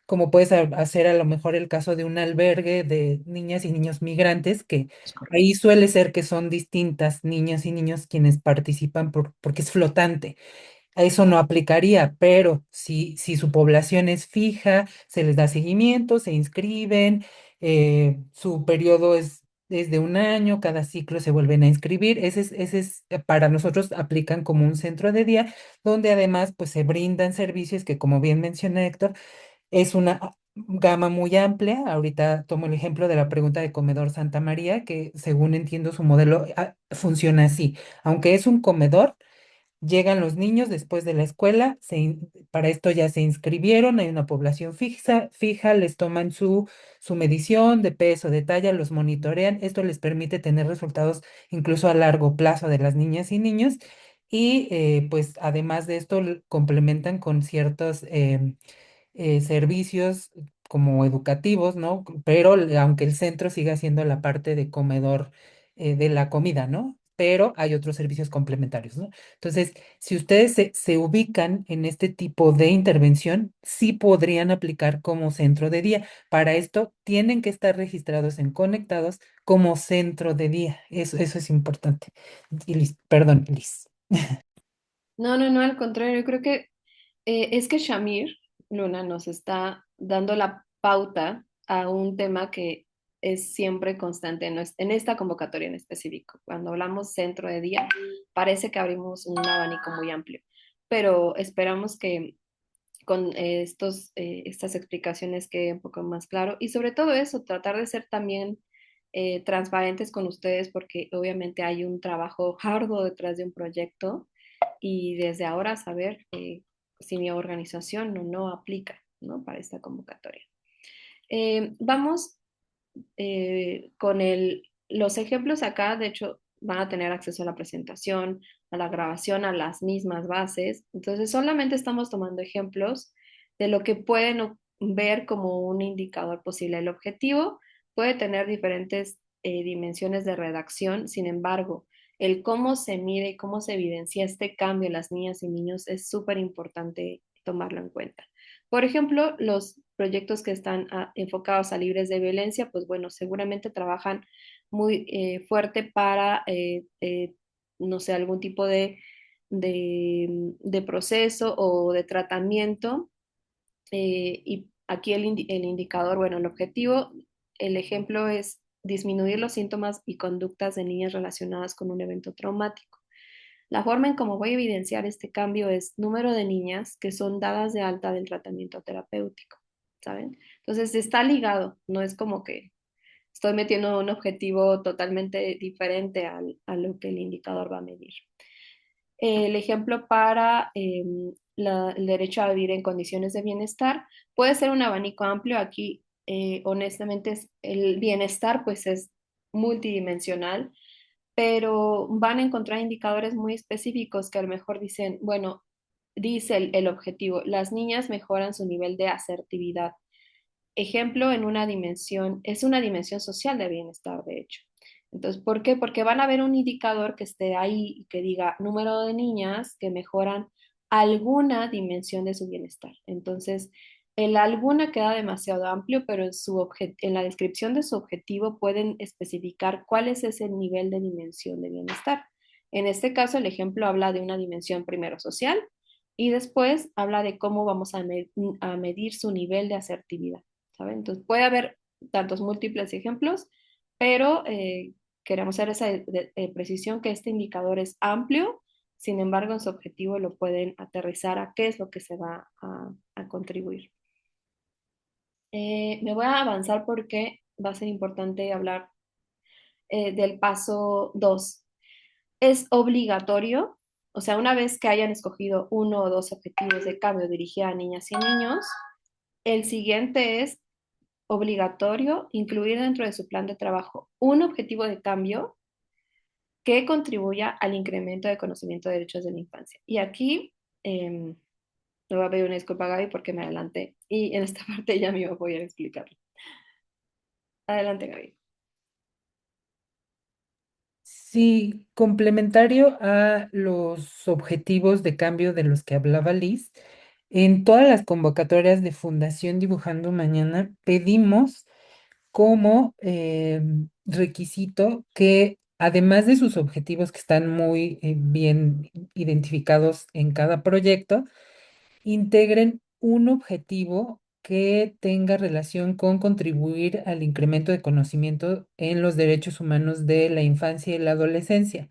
como puedes hacer a lo mejor el caso de un albergue de niñas y niños migrantes, que es correcto. ahí suele ser que son distintas niñas y niños quienes participan porque es flotante. a eso no aplicaría, pero si su población es fija, se les da seguimiento, se inscriben, su periodo es de un año, cada ciclo se vuelven a inscribir, para nosotros aplican como un centro de día, donde además pues se brindan servicios que, como bien menciona Héctor, es una gama muy amplia. Ahorita tomo el ejemplo de la pregunta de Comedor Santa María, que según entiendo su modelo funciona así. Aunque es un comedor, llegan los niños después de la escuela, para esto ya se inscribieron, hay una población fija, les toman su medición de peso, de talla, los monitorean. Esto les permite tener resultados incluso a largo plazo de las niñas y niños. Y pues además de esto complementan con ciertos servicios como educativos, ¿no? Pero aunque el centro siga siendo la parte de comedor de la comida, ¿no? Pero hay otros servicios complementarios, ¿no? Entonces, si ustedes se ubican en este tipo de intervención, sí podrían aplicar como centro de día. Para esto, tienen que estar registrados en Conectados como centro de día. Eso es importante. Y perdón, Liz. No, no, no, al contrario, yo creo que es que Shamir Luna nos está dando la pauta a un tema que es siempre constante en esta convocatoria en específico. Cuando hablamos centro de día, parece que abrimos un abanico muy amplio, pero esperamos que con estas explicaciones quede un poco más claro y sobre todo eso, tratar de ser también transparentes con ustedes porque obviamente hay un trabajo arduo detrás de un proyecto y desde ahora saber si mi organización no aplica, ¿no? Para esta convocatoria. Vamos con los ejemplos acá, de hecho, van a tener acceso a la presentación, a la grabación, a las mismas bases. Entonces, solamente estamos tomando ejemplos de lo que pueden ver como un indicador posible. El objetivo puede tener diferentes dimensiones de redacción, sin embargo, el cómo se mide y cómo se evidencia este cambio en las niñas y niños es súper importante tomarlo en cuenta. Por ejemplo, los proyectos que están enfocados a libres de violencia, pues bueno, seguramente trabajan muy fuerte para, no sé, algún tipo de proceso o de tratamiento. Y aquí el indicador, bueno, el objetivo, el ejemplo es disminuir los síntomas y conductas de niñas relacionadas con un evento traumático. La forma en cómo voy a evidenciar este cambio es número de niñas que son dadas de alta del tratamiento terapéutico, ¿saben? Entonces está ligado, no es como que estoy metiendo un objetivo totalmente diferente a lo que el indicador va a medir. El ejemplo para el derecho a vivir en condiciones de bienestar puede ser un abanico amplio. Aquí, honestamente, el bienestar pues es multidimensional, pero van a encontrar indicadores muy específicos que a lo mejor dicen, bueno, dice el objetivo, las niñas mejoran su nivel de asertividad. Ejemplo, en una dimensión, es una dimensión social de bienestar, de hecho. Entonces, ¿por qué? Porque van a ver un indicador que esté ahí y que diga número de niñas que mejoran alguna dimensión de su bienestar. Entonces, el alguna queda demasiado amplio, pero en la descripción de su objetivo pueden especificar cuál es ese nivel de dimensión de bienestar. En este caso, el ejemplo habla de una dimensión primero social y después habla de cómo vamos a medir su nivel de asertividad. ¿Saben? Entonces puede haber tantos múltiples ejemplos, pero queremos hacer esa precisión que este indicador es amplio, sin embargo en su objetivo lo pueden aterrizar a qué es lo que se va a contribuir. Me voy a avanzar porque va a ser importante hablar del paso 2. Es obligatorio, o sea, una vez que hayan escogido uno o dos objetivos de cambio dirigido a niñas y niños, el siguiente es obligatorio incluir dentro de su plan de trabajo un objetivo de cambio que contribuya al incremento de conocimiento de derechos de la infancia. Y aquí me voy a pedir una disculpa, Gaby, porque me adelanté y en esta parte ya me iba a poder explicarlo. Adelante, Gaby. Sí, complementario a los objetivos de cambio de los que hablaba Liz, en todas las convocatorias de Fundación Dibujando Mañana pedimos como requisito que además de sus objetivos que están muy bien identificados en cada proyecto, integren un objetivo que tenga relación con contribuir al incremento de conocimiento en los derechos humanos de la infancia y la adolescencia.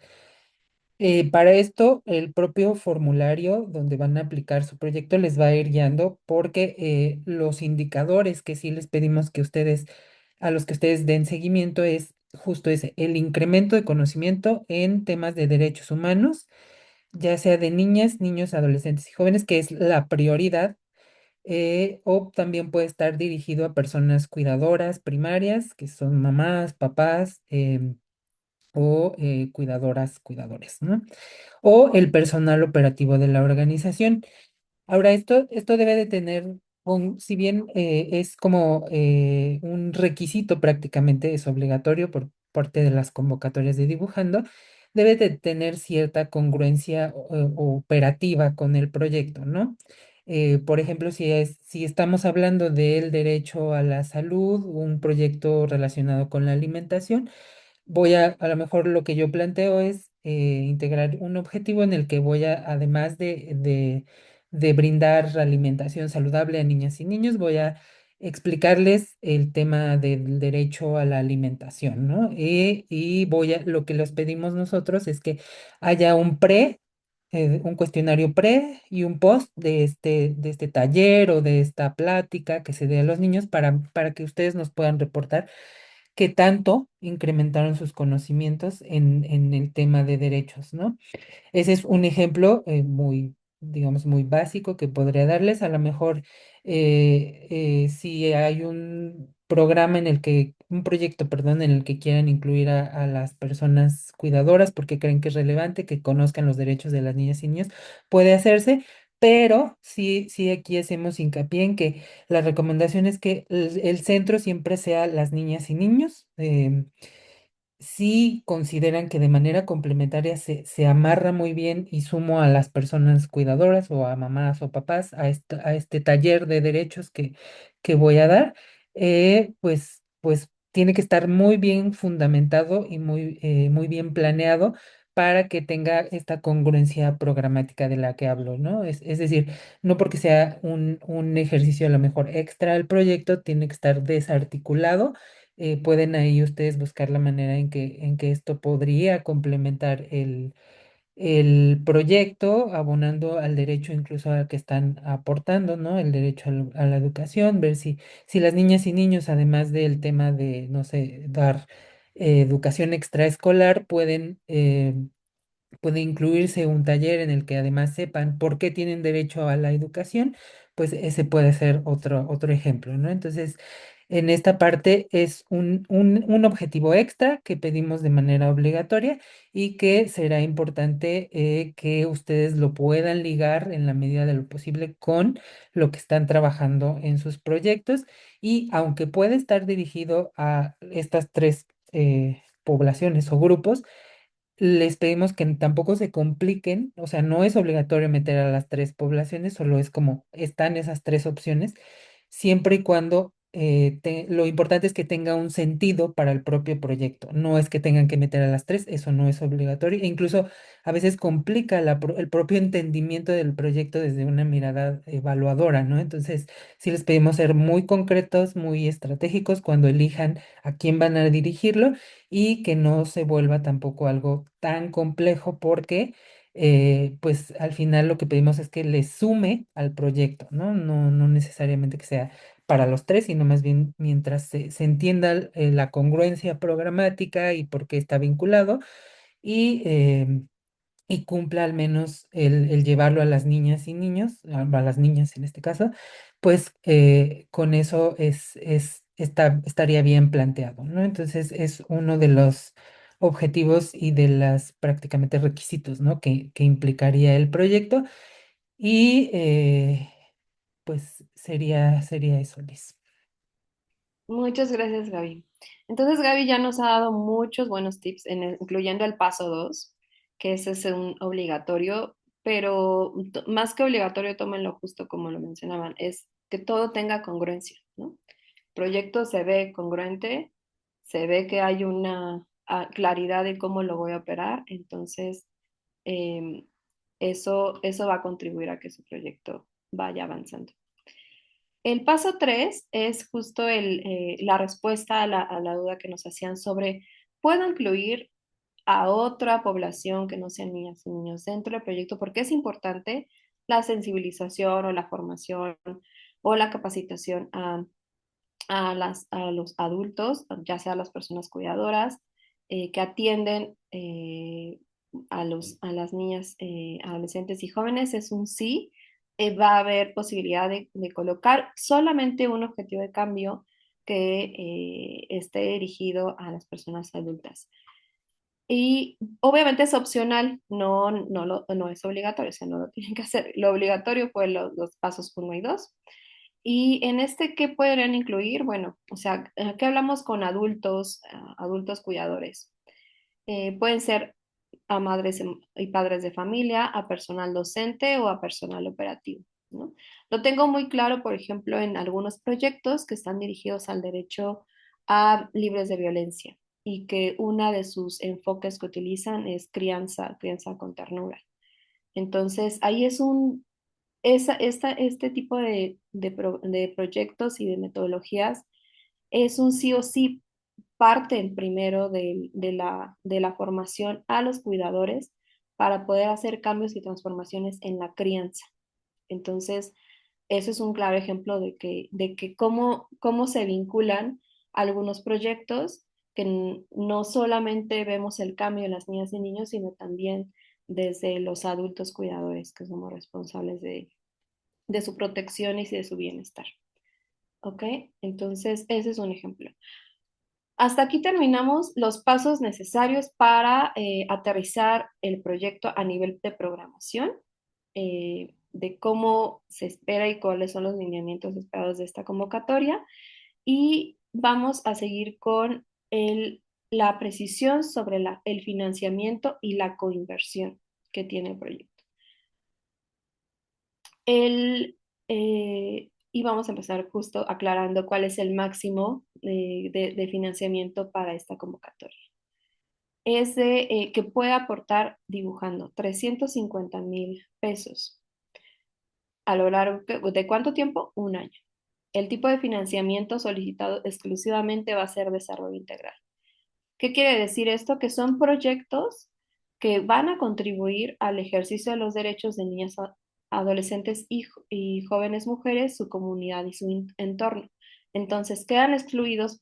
Para esto, el propio formulario donde van a aplicar su proyecto les va a ir guiando porque los indicadores que sí les pedimos que ustedes, a los que ustedes den seguimiento es justo ese, el incremento de conocimiento en temas de derechos humanos, ya sea de niñas, niños, adolescentes y jóvenes, que es la prioridad, o también puede estar dirigido a personas cuidadoras primarias, que son mamás, papás, o cuidadoras, cuidadores, ¿no? O el personal operativo de la organización. Ahora, esto debe de tener, si bien es como un requisito prácticamente, es obligatorio por parte de las convocatorias de dibujando, debe de tener cierta congruencia operativa con el proyecto, ¿no? Por ejemplo, si estamos hablando del derecho a la salud, un proyecto relacionado con la alimentación, a lo mejor lo que yo planteo es integrar un objetivo en el que voy a, además de brindar alimentación saludable a niñas y niños, voy a explicarles el tema del derecho a la alimentación, ¿no? Lo que les pedimos nosotros es que haya un cuestionario pre y un post de este taller o de esta plática que se dé a los niños para que ustedes nos puedan reportar qué tanto incrementaron sus conocimientos en el tema de derechos, ¿no? Ese es un ejemplo muy, digamos, muy básico que podría darles. A lo mejor si hay un proyecto, perdón, en el que quieran incluir a las personas cuidadoras porque creen que es relevante que conozcan los derechos de las niñas y niños, puede hacerse. Pero sí, sí aquí hacemos hincapié en que la recomendación es que el centro siempre sea las niñas y niños. Si consideran que de manera complementaria se amarra muy bien y sumo a las personas cuidadoras o a mamás o papás a este taller de derechos que voy a dar, pues tiene que estar muy bien fundamentado y muy bien planeado para que tenga esta congruencia programática de la que hablo, ¿no? Es decir, no porque sea un ejercicio a lo mejor extra al proyecto, tiene que estar desarticulado. Pueden ahí ustedes buscar la manera en que esto podría complementar el proyecto, abonando al derecho incluso al que están aportando, ¿no? El derecho a la educación, ver si las niñas y niños, además del tema de, no sé, dar educación extraescolar, puede incluirse un taller en el que además sepan por qué tienen derecho a la educación, pues ese puede ser otro ejemplo, ¿no? Entonces, en esta parte es un objetivo extra que pedimos de manera obligatoria y que será importante que ustedes lo puedan ligar en la medida de lo posible con lo que están trabajando en sus proyectos. Y aunque puede estar dirigido a estas tres poblaciones o grupos, les pedimos que tampoco se compliquen, o sea, no es obligatorio meter a las tres poblaciones, solo es como están esas tres opciones, siempre y cuando lo importante es que tenga un sentido para el propio proyecto. No es que tengan que meter a las tres, eso no es obligatorio. E incluso a veces complica el propio entendimiento del proyecto desde una mirada evaluadora, ¿no? Entonces, sí les pedimos ser muy concretos, muy estratégicos cuando elijan a quién van a dirigirlo y que no se vuelva tampoco algo tan complejo porque pues al final lo que pedimos es que le sume al proyecto, ¿no? No necesariamente que sea para los tres, sino más bien mientras se entienda la congruencia programática y por qué está vinculado y cumpla al menos el llevarlo a las niñas y niños, a las niñas en este caso, pues con eso estaría bien planteado, ¿no? Entonces es uno de los objetivos y de las prácticamente requisitos, ¿no? que implicaría el proyecto y pues sería eso, Liz. Muchas gracias, Gaby. Entonces, Gaby ya nos ha dado muchos buenos tips, incluyendo el paso 2, que ese es un obligatorio, pero más que obligatorio, tómenlo justo como lo mencionaban, es que todo tenga congruencia, ¿no? El proyecto se ve congruente, se ve que claridad de cómo lo voy a operar, entonces em, eso va a contribuir a que su proyecto vaya avanzando. El paso 3 es justo la respuesta a la duda que nos hacían sobre, ¿puedo incluir a otra población que no sean niñas y niños dentro del proyecto? Porque es importante la sensibilización o la formación o la capacitación a los adultos, ya sea las personas cuidadoras, que atienden a las niñas, adolescentes y jóvenes. Es un sí. Va a haber posibilidad de colocar solamente un objetivo de cambio que esté dirigido a las personas adultas. Y obviamente es opcional, no es obligatorio, o sea, no lo tienen que hacer. Lo obligatorio fue los pasos 1 y 2. Y en este, ¿qué podrían incluir? Bueno, o sea, aquí hablamos con adultos, adultos cuidadores. Pueden ser a madres y padres de familia, a personal docente o a personal operativo, ¿no? Lo tengo muy claro, por ejemplo, en algunos proyectos que están dirigidos al derecho a libres de violencia y que uno de sus enfoques que utilizan es crianza con ternura. Entonces, ahí este tipo de proyectos y de metodologías es un sí o sí, parten primero de la formación a los cuidadores para poder hacer cambios y transformaciones en la crianza. Entonces, eso es un claro ejemplo de que cómo se vinculan algunos proyectos que no solamente vemos el cambio en las niñas y niños, sino también desde los adultos cuidadores, que somos responsables de su protección y de su bienestar. ¿Ok? Entonces, ese es un ejemplo. Hasta aquí terminamos los pasos necesarios para aterrizar el proyecto a nivel de programación, de cómo se espera y cuáles son los lineamientos esperados de esta convocatoria. Y vamos a seguir con la precisión sobre el financiamiento y la coinversión que tiene el proyecto. Y vamos a empezar justo aclarando cuál es el máximo de financiamiento para esta convocatoria. Es que puede aportar dibujando 350,000 pesos a lo largo de ¿cuánto tiempo? Un año. El tipo de financiamiento solicitado exclusivamente va a ser desarrollo integral. ¿Qué quiere decir esto? Que son proyectos que van a contribuir al ejercicio de los derechos de niñas, adolescentes y jóvenes mujeres, su comunidad y su entorno. Entonces, quedan excluidos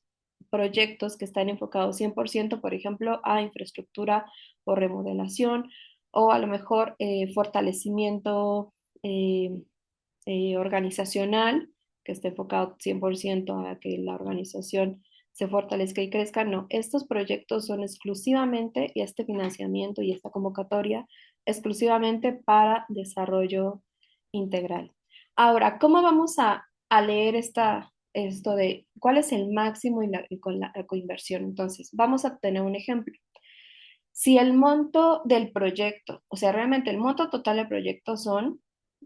proyectos que están enfocados 100%, por ejemplo, a infraestructura o remodelación, o a lo mejor fortalecimiento eh, organizacional, que esté enfocado 100% a que la organización se fortalezca y crezca. No, estos proyectos son exclusivamente, y este financiamiento y esta convocatoria, exclusivamente para desarrollo integral. Ahora, ¿cómo vamos a leer esto de cuál es el máximo y con la coinversión? Entonces, vamos a tener un ejemplo. Si el monto del proyecto, o sea, realmente el monto total del proyecto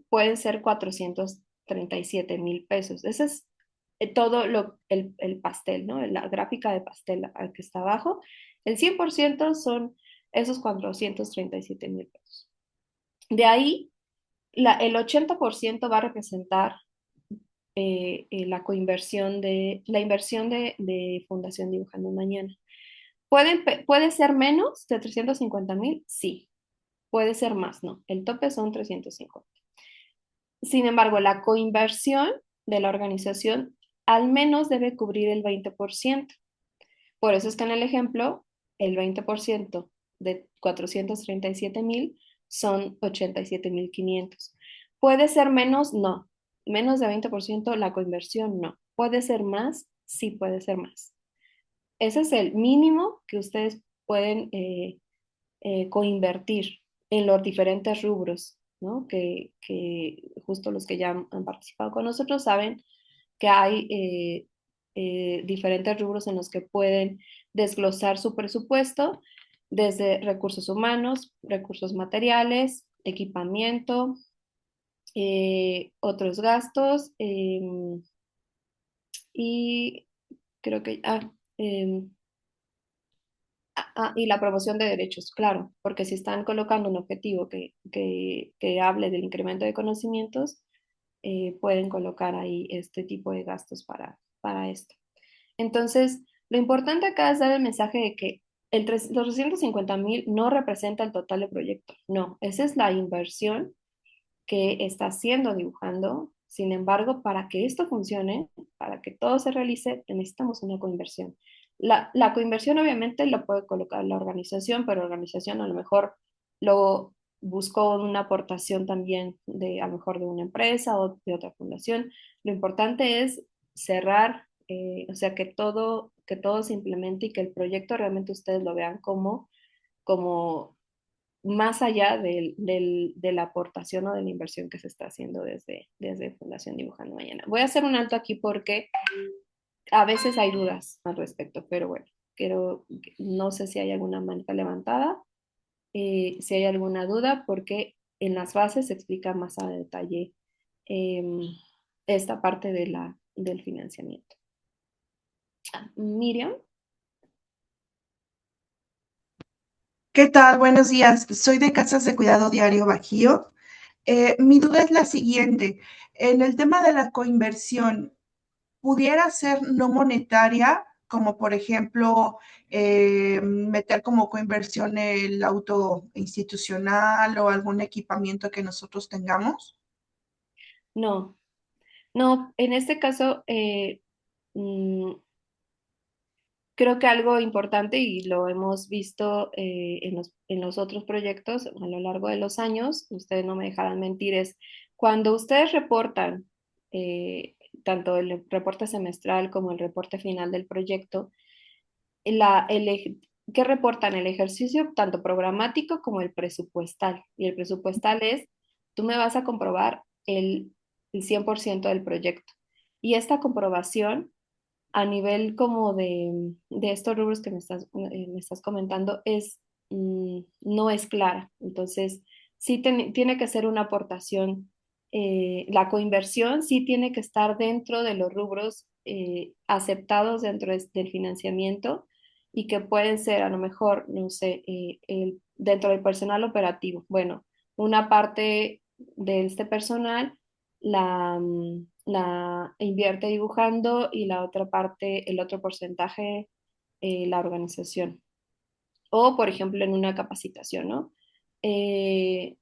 pueden ser 437,000 pesos. Ese es todo el pastel, ¿no? La gráfica de pastel al que está abajo. El 100% son esos 437,000 pesos. De ahí, el 80% va a representar la inversión de Fundación Dibujando Mañana. ¿Puede ser menos de 350,000? Sí. Puede ser más, ¿no? El tope son 350. Sin embargo, la coinversión de la organización al menos debe cubrir el 20%. Por eso es que en el ejemplo, el 20% de 437,000 son 87,500. ¿Puede ser menos? No. Menos de 20% la coinversión, no. ¿Puede ser más? Sí, puede ser más. Ese es el mínimo que ustedes pueden coinvertir en los diferentes rubros, ¿no? Que justo los que ya han participado con nosotros saben que hay diferentes rubros en los que pueden desglosar su presupuesto, desde recursos humanos, recursos materiales, equipamiento, otros gastos, y creo que, Y la promoción de derechos, claro, porque si están colocando un objetivo que hable del incremento de conocimientos, pueden colocar ahí este tipo de gastos para esto. Entonces, lo importante acá es dar el mensaje de que los 350.000 no representa el total del proyecto, no, esa es la inversión que está haciendo dibujando. Sin embargo, para que esto funcione, para que todo se realice, necesitamos una coinversión. La coinversión obviamente lo puede colocar la organización, pero la organización a lo mejor lo buscó una aportación también de a lo mejor de una empresa o de otra fundación. Lo importante es cerrar, o sea, que todo se implemente y que el proyecto realmente ustedes lo vean como más allá de la aportación o de la inversión que se está haciendo desde Fundación Dibujando Mañana. Voy a hacer un alto aquí porque a veces hay dudas al respecto, pero bueno, no sé si hay alguna manita levantada, si hay alguna duda, porque en las bases se explica más a detalle em, esta parte del financiamiento. Miriam. ¿Qué tal? Buenos días. Soy de Casas de Cuidado Diario Bajío. Mi duda es la siguiente. En el tema de la coinversión, ¿pudiera ser no monetaria, como por ejemplo meter como coinversión el auto institucional o algún equipamiento que nosotros tengamos? No, no, en este caso, mm, creo que algo importante y lo hemos visto en los otros proyectos a lo largo de los años, ustedes no me dejarán mentir, es cuando ustedes reportan tanto el reporte semestral como el reporte final del proyecto, ¿qué reportan? El ejercicio tanto programático como el presupuestal. Y el presupuestal es, tú me vas a comprobar el 100% del proyecto. Y esta comprobación a nivel como de estos rubros que me estás comentando, no es clara. Entonces, sí tiene que ser una aportación. La coinversión sí tiene que estar dentro de los rubros aceptados dentro del financiamiento y que pueden ser a lo mejor, no sé, dentro del personal operativo. Bueno, una parte de este personal la invierte dibujando y la otra parte, el otro porcentaje, la organización. O, por ejemplo, en una capacitación, ¿no? Eh,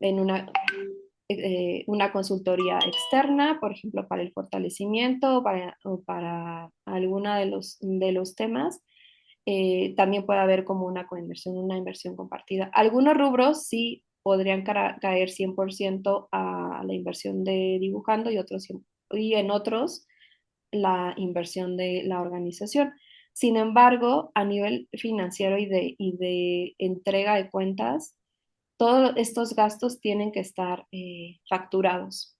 en una consultoría externa, por ejemplo, para el fortalecimiento o para alguna de los temas. También puede haber como una coinversión, una inversión compartida. Algunos rubros sí podrían caer 100% a la inversión de dibujando y en otros la inversión de la organización. Sin embargo, a nivel financiero y de entrega de cuentas, todos estos gastos tienen que estar facturados,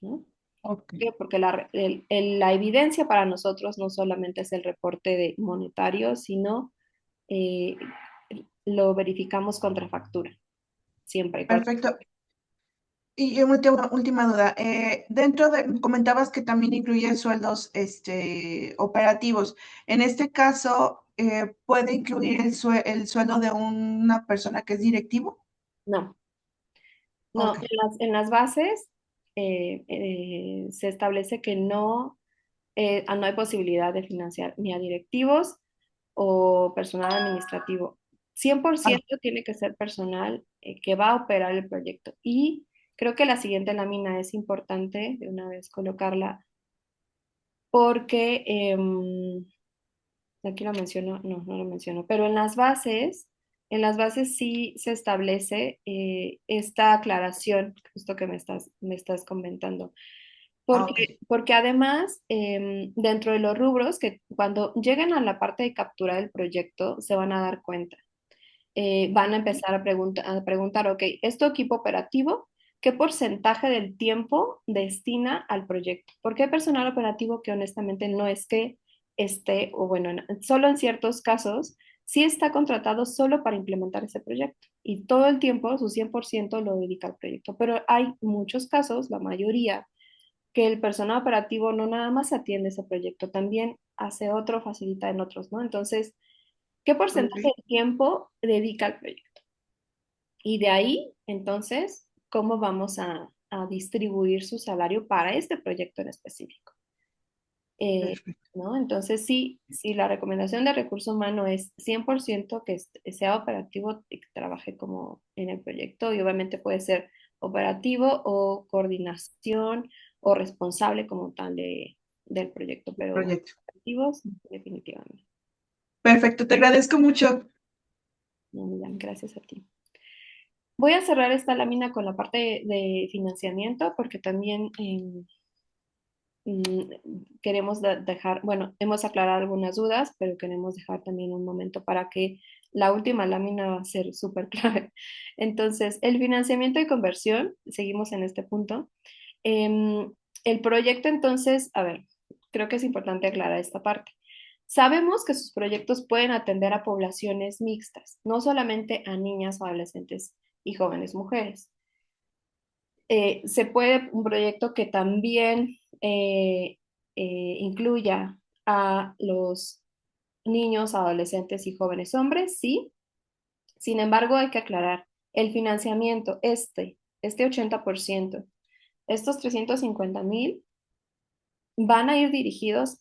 ¿no? Ok. ¿Por qué? Porque la evidencia para nosotros no solamente es el reporte monetario, sino eh, lo verificamos contra factura, siempre. Perfecto. Y última duda. Comentabas que también incluye sueldos operativos. En este caso, ¿puede incluir el sueldo de una persona que es directivo? No, no, Ok, en las bases se establece que no hay posibilidad de financiar ni a directivos o personal administrativo. 100% tiene que ser personal que va a operar el proyecto. Y creo que la siguiente lámina es importante de una vez colocarla porque aquí lo menciono, no lo menciono, pero en las bases sí se establece esta aclaración, justo que me estás comentando. ok. Porque además, dentro de los rubros, que cuando lleguen a la parte de captura del proyecto, se van a dar cuenta. Van a empezar a preguntar, ok, ¿esto equipo operativo? ¿Qué porcentaje del tiempo destina al proyecto? Porque hay personal operativo que honestamente no es que esté, o bueno, solo en ciertos casos, sí está contratado solo para implementar ese proyecto y todo el tiempo, su 100% lo dedica al proyecto. Pero hay muchos casos, la mayoría, que el personal operativo no nada más atiende ese proyecto, también hace otro, facilita en otros, ¿no? Entonces, ¿Qué Ok, porcentaje de tiempo dedica al proyecto? Y de ahí, entonces, ¿cómo vamos a distribuir su salario para este proyecto en específico? perfecto. ¿No? Entonces, sí, si la recomendación de recurso humano es 100% que sea operativo y que trabaje como en el proyecto, y obviamente puede ser operativo o coordinación o responsable como tal del proyecto, pero Proyecto. operativos definitivamente. Perfecto, te agradezco mucho. No, Millán, gracias a ti. Voy a cerrar esta lámina con la parte de financiamiento porque también mm, queremos dejar, bueno, hemos aclarado algunas dudas, pero queremos dejar también un momento para que la última lámina va a ser súper clave. Entonces, el financiamiento y conversión, seguimos en este punto. Em, el proyecto, entonces, a ver, creo que es importante aclarar esta parte. Sabemos que sus proyectos pueden atender a poblaciones mixtas, no solamente a niñas, adolescentes y jóvenes mujeres. Se puede un proyecto que también incluya a los niños, adolescentes y jóvenes hombres, sí. Sin embargo, hay que aclarar, el financiamiento, este 80%, estos 350,000 van a ir dirigidos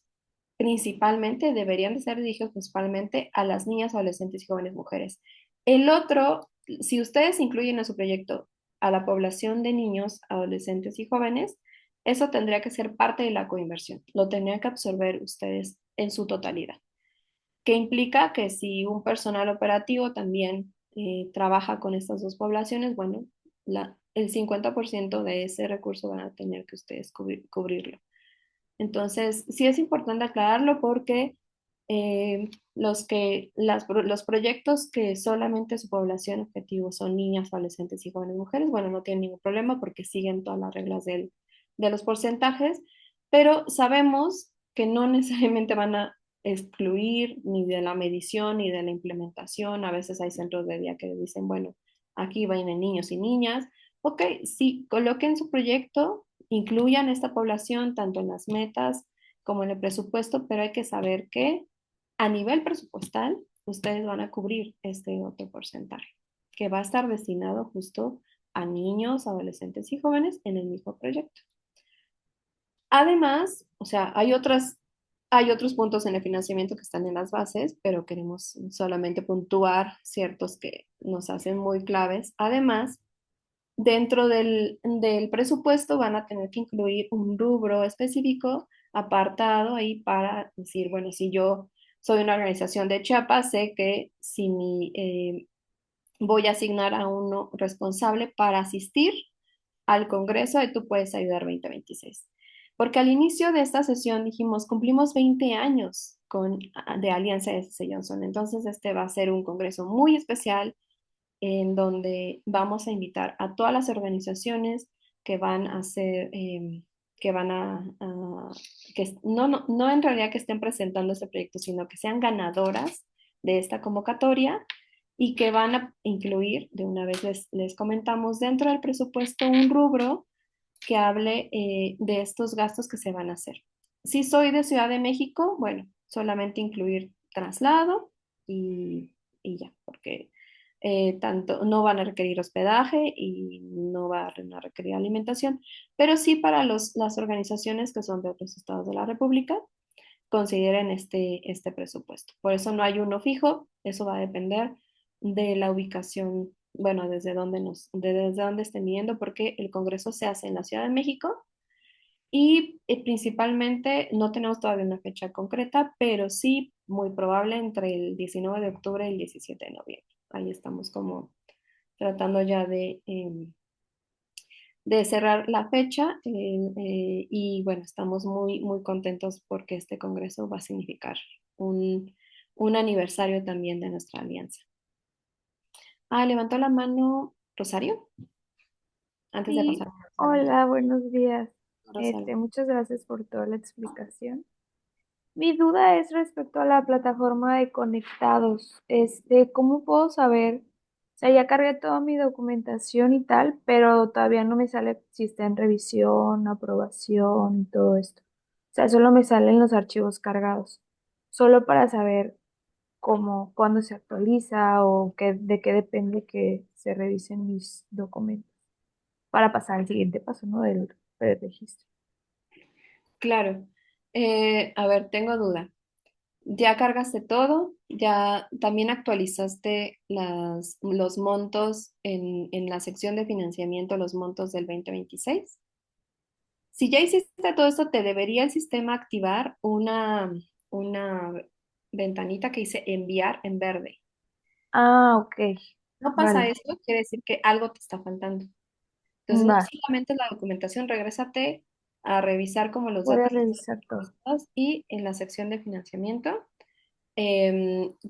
principalmente, deberían de ser dirigidos principalmente a las niñas, adolescentes y jóvenes mujeres. El otro, si ustedes incluyen en su proyecto a la población de niños, adolescentes y jóvenes, eso tendría que ser parte de la coinversión. Lo tendrían que absorber ustedes en su totalidad, que implica que si un personal operativo también trabaja con estas dos poblaciones, bueno, el 50% de ese recurso van a tener que ustedes cubrirlo. Entonces, sí es importante aclararlo porque los proyectos que solamente su población objetivo son niñas, adolescentes y jóvenes mujeres, bueno, no tienen ningún problema porque siguen todas las reglas de los porcentajes, pero sabemos que no necesariamente van a excluir ni de la medición ni de la implementación. A veces hay centros de día que dicen, bueno, aquí vienen niños y niñas. Ok, sí, coloquen su proyecto, incluyan esta población tanto en las metas como en el presupuesto, pero hay que saber que a nivel presupuestal ustedes van a cubrir este otro porcentaje que va a estar destinado justo a niños, adolescentes y jóvenes en el mismo proyecto. Además, o sea, hay otros puntos en el financiamiento que están en las bases, pero queremos solamente puntuar ciertos que nos hacen muy claves. Además, dentro del presupuesto van a tener que incluir un rubro específico apartado ahí para decir, bueno, si yo soy una organización de Chiapas, sé que si voy a asignar a uno responsable para asistir al Congreso y tú puedes ayudar 2026. Porque al inicio de esta sesión dijimos, cumplimos 20 años de Alianza de S.C. Johnson. Entonces, este va a ser un congreso muy especial en donde vamos a invitar a todas las organizaciones que van a ser, que van que no en realidad que estén presentando este proyecto, sino que sean ganadoras de esta convocatoria y que van a incluir, de una vez les comentamos, dentro del presupuesto un rubro que hable de estos gastos que se van a hacer. Si soy de Ciudad de México, bueno, solamente incluir traslado y ya, porque tanto no van a requerir hospedaje y no van a requerir alimentación, pero sí para las organizaciones que son de otros estados de la República, consideren este presupuesto. Por eso no hay uno fijo, eso va a depender de la ubicación, bueno, desde dónde estén viendo, porque el Congreso se hace en la Ciudad de México y principalmente no tenemos todavía una fecha concreta, pero sí muy probable entre el 19 de octubre y el 17 de noviembre. Ahí estamos como tratando ya de cerrar la fecha y bueno, estamos muy, muy contentos porque este congreso va a significar un aniversario también de nuestra alianza. Levantó la mano Rosario antes de Sí, pasar. hola, buenos días. Rosario. Muchas gracias por toda la explicación. Mi duda es respecto a la plataforma de conectados. ¿Cómo puedo saber? O sea, ya cargué toda mi documentación y tal, pero todavía no me sale si está en revisión, aprobación y todo esto. O sea, solo me salen los archivos cargados. Solo para saber como cuándo se actualiza o de qué depende que se revisen mis documentos para pasar al siguiente paso, ¿no? Del registro. Claro. A ver, tengo duda. ¿Ya cargaste todo? ¿Ya también actualizaste los montos en la sección de financiamiento, los montos del 2026? Si ya hiciste todo esto, te debería el sistema activar una ventanita que dice enviar en verde. Ah, ok. No pasa Vale. esto, quiere decir que algo te está faltando. Entonces, no Va. solamente la documentación, regrésate a revisar como los Voy a datos revisar todo. y en la sección de financiamiento,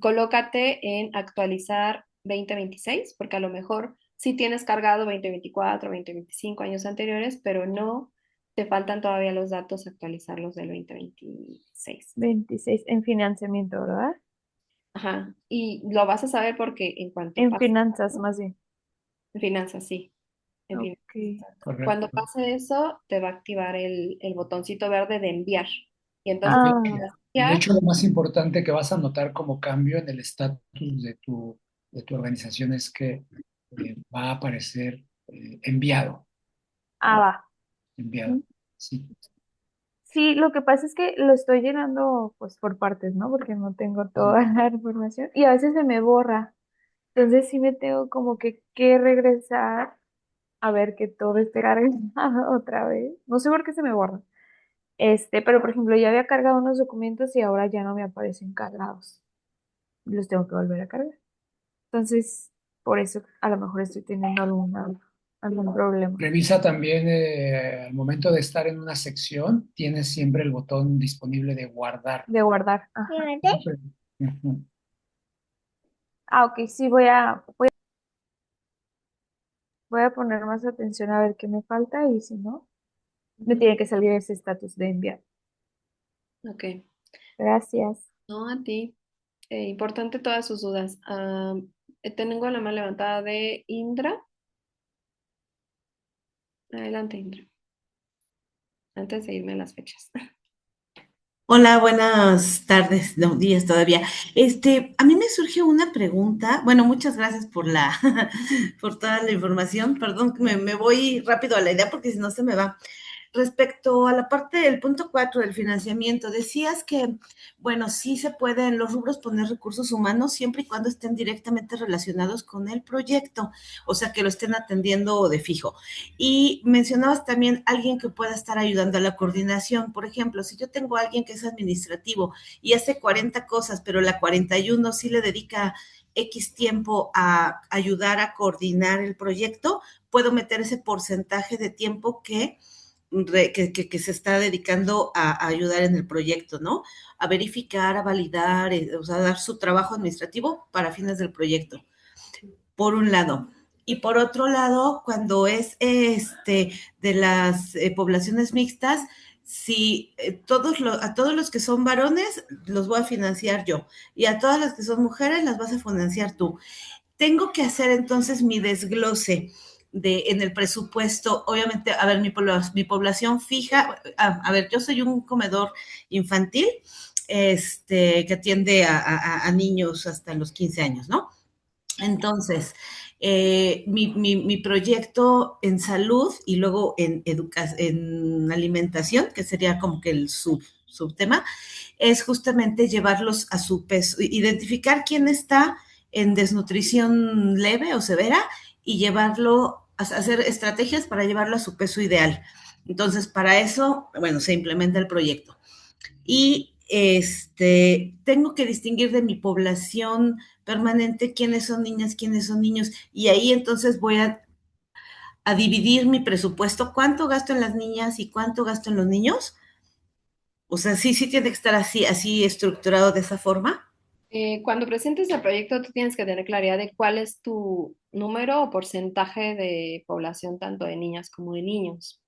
colócate en actualizar 2026, porque a lo mejor sí tienes cargado 2024, 2025 años anteriores, pero no te faltan todavía los datos actualizarlos del 2026. 26 en financiamiento, ¿verdad? Ajá, y lo vas a saber porque en cuanto En pase, finanzas, ¿no? más bien. En finanzas, sí. En finanzas. Ok. Cuando Correcto. pase eso, te va a activar el botoncito verde de enviar. Y entonces, Ok. Ah, Y de enviar, hecho, lo más importante que vas a notar como cambio en el estatus de tu organización es que va a aparecer enviado, ¿no? va. Enviado. Ujú. Sí. Sí, lo que pasa es que lo estoy llenando pues por partes, ¿no? Porque no tengo Sí. toda la información y a veces se me borra. Entonces sí me tengo como que regresar a ver que todo esté cargado otra vez. No sé por qué se me borra. Pero por ejemplo, ya había cargado unos documentos y ahora ya no me aparecen cargados. Los tengo que volver a cargar. Entonces, por eso a lo mejor estoy teniendo algún problema Revisa también al momento de estar en una sección, tienes siempre el botón disponible de guardar. de guardar. Ajá. Siempre. Ujú. Ah, ok, sí, voy a poner más atención a ver qué me falta y si no, me tiene que salir ese estatus de enviar. ok. Gracias. No, a ti. Importante todas sus dudas. Tengo la mano levantada de Indra. Adelante, Indra. Antes de irme a las fechas. Hola, buenas tardes, no, días todavía. A mí me surge una pregunta. Bueno, muchas gracias por por toda la información. Perdón que me voy rápido a la idea porque si no se me va. Respecto a la parte del punto 4 del financiamiento, decías que, bueno, sí se puede en los rubros poner recursos humanos siempre y cuando estén directamente relacionados con el proyecto, o sea, que lo estén atendiendo de fijo. Y mencionabas también alguien que pueda estar ayudando a la coordinación. Por ejemplo, si yo tengo a alguien que es administrativo y hace 40 cosas, pero la 41 sí le dedica X tiempo a ayudar a coordinar el proyecto, puedo meter ese porcentaje de tiempo que se está dedicando a ayudar en el proyecto, ¿no? A verificar, a validar, o sea, a dar su trabajo administrativo para fines del proyecto, por un lado. Y por otro lado, cuando es de las poblaciones mixtas, si a todos los que son varones los voy a financiar yo y a todas las que son mujeres las vas a financiar tú. Tengo que hacer entonces mi desglose en el presupuesto. Obviamente, a ver, mi población fija, a ver, yo soy un comedor infantil que atiende a niños hasta los 15 años, ¿no? Entonces, mi proyecto en salud y luego en alimentación, que sería como que el subtema, es justamente llevarlos a su peso, identificar quién está en desnutrición leve o severa y llevarlo a hacer estrategias para llevarlo a su peso ideal. Entonces, para eso, bueno, se implementa el proyecto. Y tengo que distinguir de mi población permanente quiénes son niñas, quiénes son niños, y ahí entonces voy a dividir mi presupuesto, cuánto gasto en las niñas y cuánto gasto en los niños. O sea, sí tiene que estar así estructurado de esa forma. Cuando presentes el proyecto, tú tienes que tener claridad de cuál es tu número o porcentaje de población, tanto de niñas como de niños.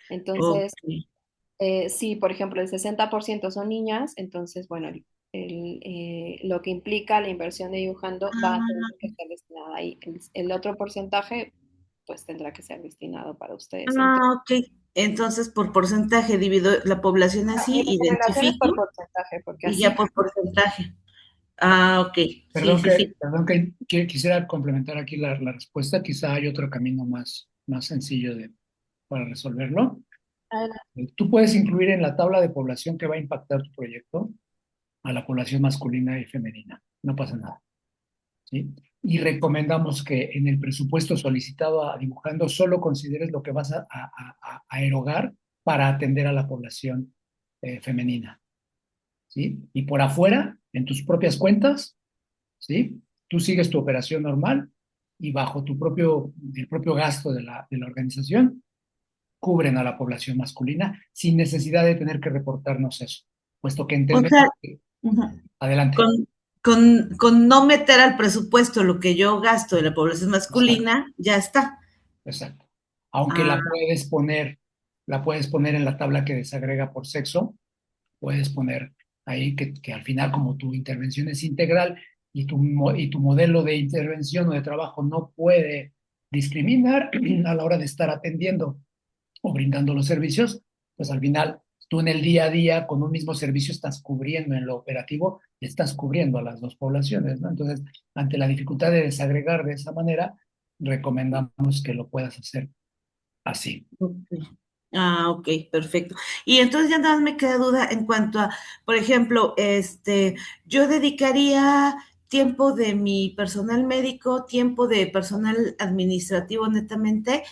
Entonces, Ok. si, por ejemplo, el 60% son niñas, entonces, bueno, lo que implica la inversión de dibujando va a tener que ser destinada ahí. El otro porcentaje, pues, tendrá que ser destinado para ustedes. Ok. Entonces, por porcentaje divido la población así, Mi recomendación es por identifico porcentaje, porque y ya así por porcentaje. Ok, sí, Perdón sí, sí. que quisiera complementar aquí la respuesta. Quizá hay otro camino más sencillo para resolverlo. Tú puedes incluir en la tabla de población que va a impactar tu proyecto a la población masculina y femenina. No pasa nada, ¿sí? Y recomendamos que en el presupuesto solicitado a dibujando solo consideres lo que vas a erogar para atender a la población femenina, ¿sí? Y por afuera, en tus propias cuentas, ¿sí? Tú sigues tu operación normal y bajo el propio gasto de la organización, cubren a la población masculina sin necesidad de tener que reportarnos eso, puesto que O entendemos sea, que... ujú, Adelante. con no meter al presupuesto lo que yo gasto de la población Exacto, masculina, ya está. exacto. Aunque Ah, la puedes poner en la tabla que desagrega por sexo, puedes poner ahí que al final, como tu intervención es integral y tu modelo de intervención o de trabajo no puede discriminar a la hora de estar atendiendo o brindando los servicios, pues al final tú en el día a día con un mismo servicio estás cubriendo en lo operativo, estás cubriendo a las dos poblaciones, ¿no? Entonces, ante la dificultad de desagregar de esa manera, recomendamos que lo puedas hacer así. ok. Ok, perfecto. Y entonces ya nada más me queda duda en cuanto a, por ejemplo, yo dedicaría tiempo de mi personal médico, tiempo de personal administrativo netamente,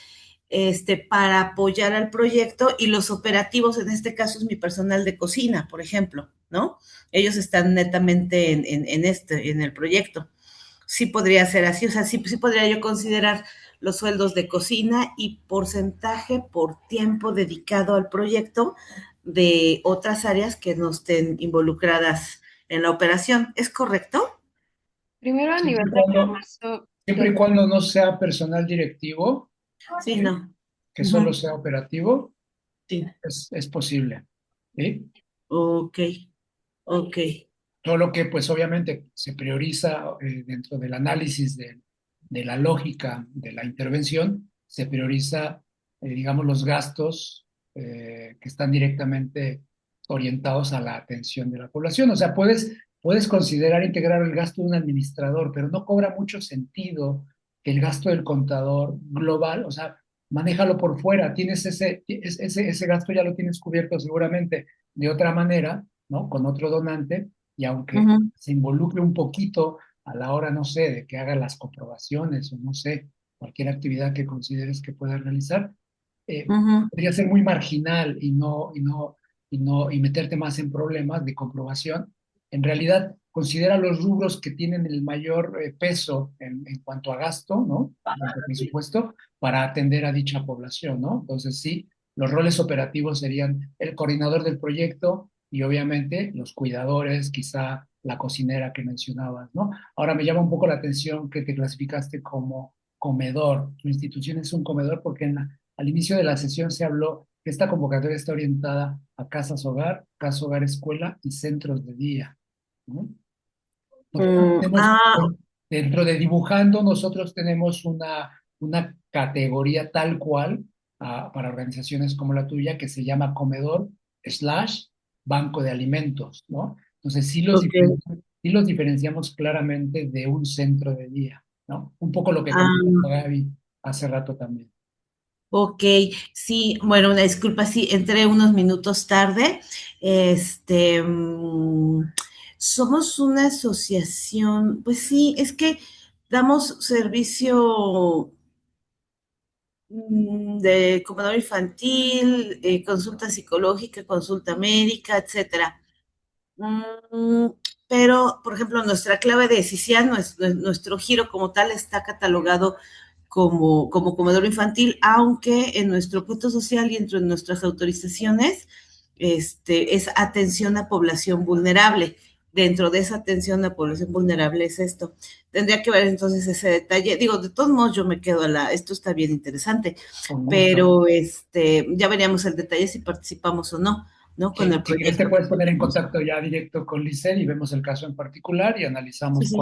para apoyar al proyecto y los operativos, en este caso es mi personal de cocina, por ejemplo, ¿no? Ellos están netamente en el proyecto. Sí podría ser así, o sea, sí podría yo considerar los sueldos de cocina y porcentaje por tiempo dedicado al proyecto de otras áreas que no estén involucradas en la operación. ¿Es correcto? Primero a Siempre nivel y de cuando, recurso, siempre y cuando no sea personal directivo, Sí, ¿sí? no. Que solo Ujú, sea operativo, sí. es posible, ¿sí? Ok, ok. Todo lo que pues obviamente se prioriza dentro del análisis de la lógica de la intervención, se prioriza, digamos, los gastos que están directamente orientados a la atención de la población. O sea, puedes considerar integrar el gasto de un administrador, pero no cobra mucho sentido que el gasto del contador global, o sea, manéjalo por fuera, tienes ese gasto ya lo tienes cubierto seguramente de otra manera, ¿no? Con otro donante y aunque Ujú, se involucre un poquito a la hora, no sé, de que haga las comprobaciones o no sé, cualquier actividad que consideres que pueda realizar, ujú. podría ser muy marginal y meterte más en problemas de comprobación. En realidad, considera los rubros que tienen el mayor peso en cuanto a gasto, ¿no? En cuanto a presupuesto, para atender a dicha población, ¿no? Entonces, sí, los roles operativos serían el coordinador del proyecto y obviamente los cuidadores, quizá la cocinera que mencionabas, ¿no? Ahora me llama un poco la atención que te clasificaste como comedor. Tu institución es un comedor porque al inicio de la sesión se habló que esta convocatoria está orientada a casas hogar, casa hogar escuela y centros de día, ¿no? Nosotros tenemos, Ah, dentro de dibujando, nosotros tenemos una categoría tal cual para organizaciones como la tuya que se llama comedor slash banco de alimentos, ¿no? Entonces ok. sí los diferenciamos claramente de un centro de día, ¿no? Un poco lo que comentó Ah, Gaby hace rato también. ok, sí, bueno, una disculpa, sí, entré unos minutos tarde. Este, mm, Somos una asociación, pues sí, es que damos servicio de comedor infantil, consulta psicológica, consulta médica, etcétera. Mm, pero, por ejemplo, nuestra clave de decisión, nuestro giro como tal está catalogado como comedor infantil, aunque en nuestro punto social y entre nuestras autorizaciones es atención a población vulnerable. Dentro de esa atención a población vulnerable es esto. Tendría que ver entonces ese detalle. Digo, de todos modos yo me quedo esto está bien interesante, Con gusto. pero ya veríamos el detalle si participamos o no, ¿no? Con el Si quieres te proyecto que puedes poner en tenemos. contacto ya directo con Lisset y vemos el caso en particular y Sí, analizamos sí.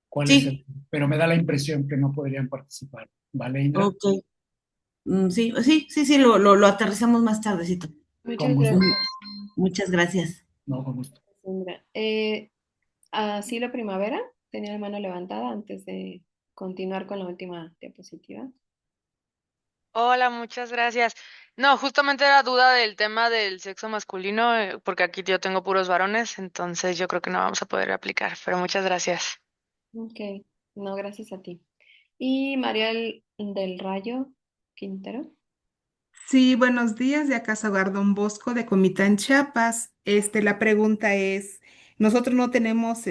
cuál es Sí, pero me da la impresión que no podrían participar. ¿Vale, Indra? ok. Sí, sí, lo aterrizamos más tardecito. Con muchas gusto. Muy- gracias, Muchas gracias. No, con gusto. Sandra. Asilo Primavera, tenía la mano levantada antes de continuar con la última diapositiva. Hola, muchas gracias. No, justamente era duda del tema del sexo masculino, porque aquí yo tengo puros varones, entonces yo creo que no vamos a poder aplicar, pero muchas gracias. Ok, no, gracias a ti. Y Mariel del Rayo Quintero. Sí, buenos días, de acá Hogar Don Bosco de Comitán, Chiapas. La pregunta es, nosotros no tenemos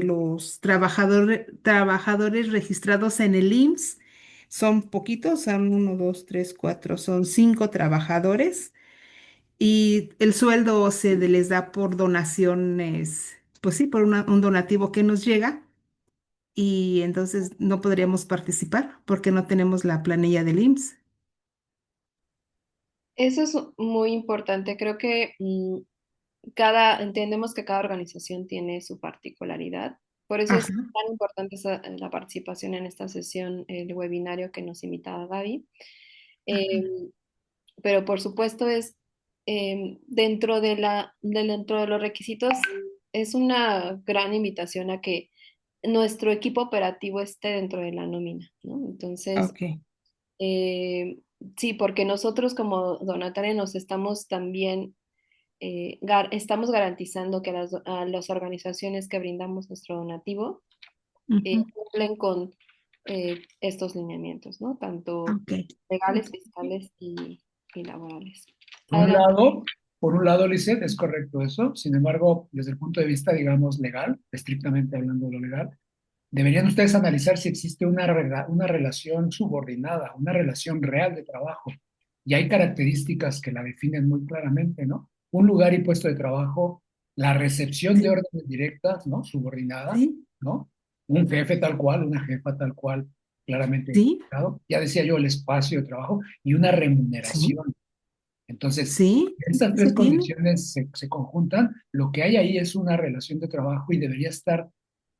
los trabajadores registrados en el IMSS, son poquitos, son uno, dos, tres, cuatro, son 5 trabajadores y el sueldo les da por donaciones, pues sí, por un donativo que nos llega y entonces no podríamos participar porque no tenemos la planilla del IMSS. Eso es muy importante. Creo que entendemos que cada organización tiene su particularidad. Por eso es Ajá, tan importante la participación en esta sesión, el webinario que nos invitaba Gaby. ajá. Em, pero por supuesto es dentro de los requisitos, es una gran invitación a que nuestro equipo operativo esté dentro de la nómina, ¿no? Entonces, Ok. eh, sí, porque nosotros como donatarios nos estamos también estamos garantizando que a las organizaciones que brindamos nuestro donativo Ujú. cumplen con estos lineamientos, ¿no? Tanto Ok. legales, fiscales y laborales. Por un Adelante. lado, por un lado, Lisset, es correcto eso. Sin embargo, desde el punto de vista, digamos, legal, estrictamente hablando de lo legal, deberían ustedes analizar si existe una relación subordinada, una relación real de trabajo. Y hay características que la definen muy claramente, ¿no? Un lugar y puesto de trabajo, la recepción de Sí, órdenes directas, ¿no? Subordinada, sí, ¿no? Un jefe tal cual, una jefa tal cual, claramente sí, identificado. Ya decía yo, el espacio de trabajo y una sí, remuneración. Entonces, sí, estas sí se tres tiene. condiciones se conjuntan. Lo que hay ahí es una relación de trabajo y debería estar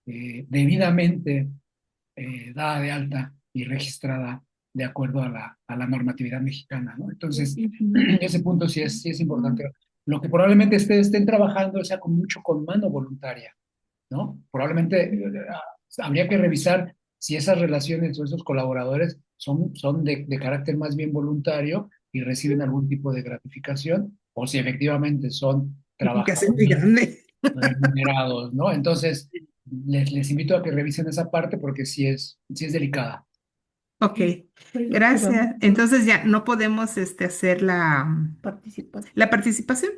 debidamente dada de alta y registrada de acuerdo a la normatividad mexicana, ¿no? Entonces, Ujú. ese punto sí es importante. Lo que probablemente estén trabajando sea con mano voluntaria, ¿no? Probablemente habría que revisar si esas relaciones o esos colaboradores son de carácter más bien voluntario y reciben algún tipo de gratificación, o si efectivamente son Que hace muy trabajadores grande. remunerados, ¿no? Entonces, les invito a que revisen esa parte porque sí es delicada. Ok, gracias. Entonces ya no podemos hacer la participación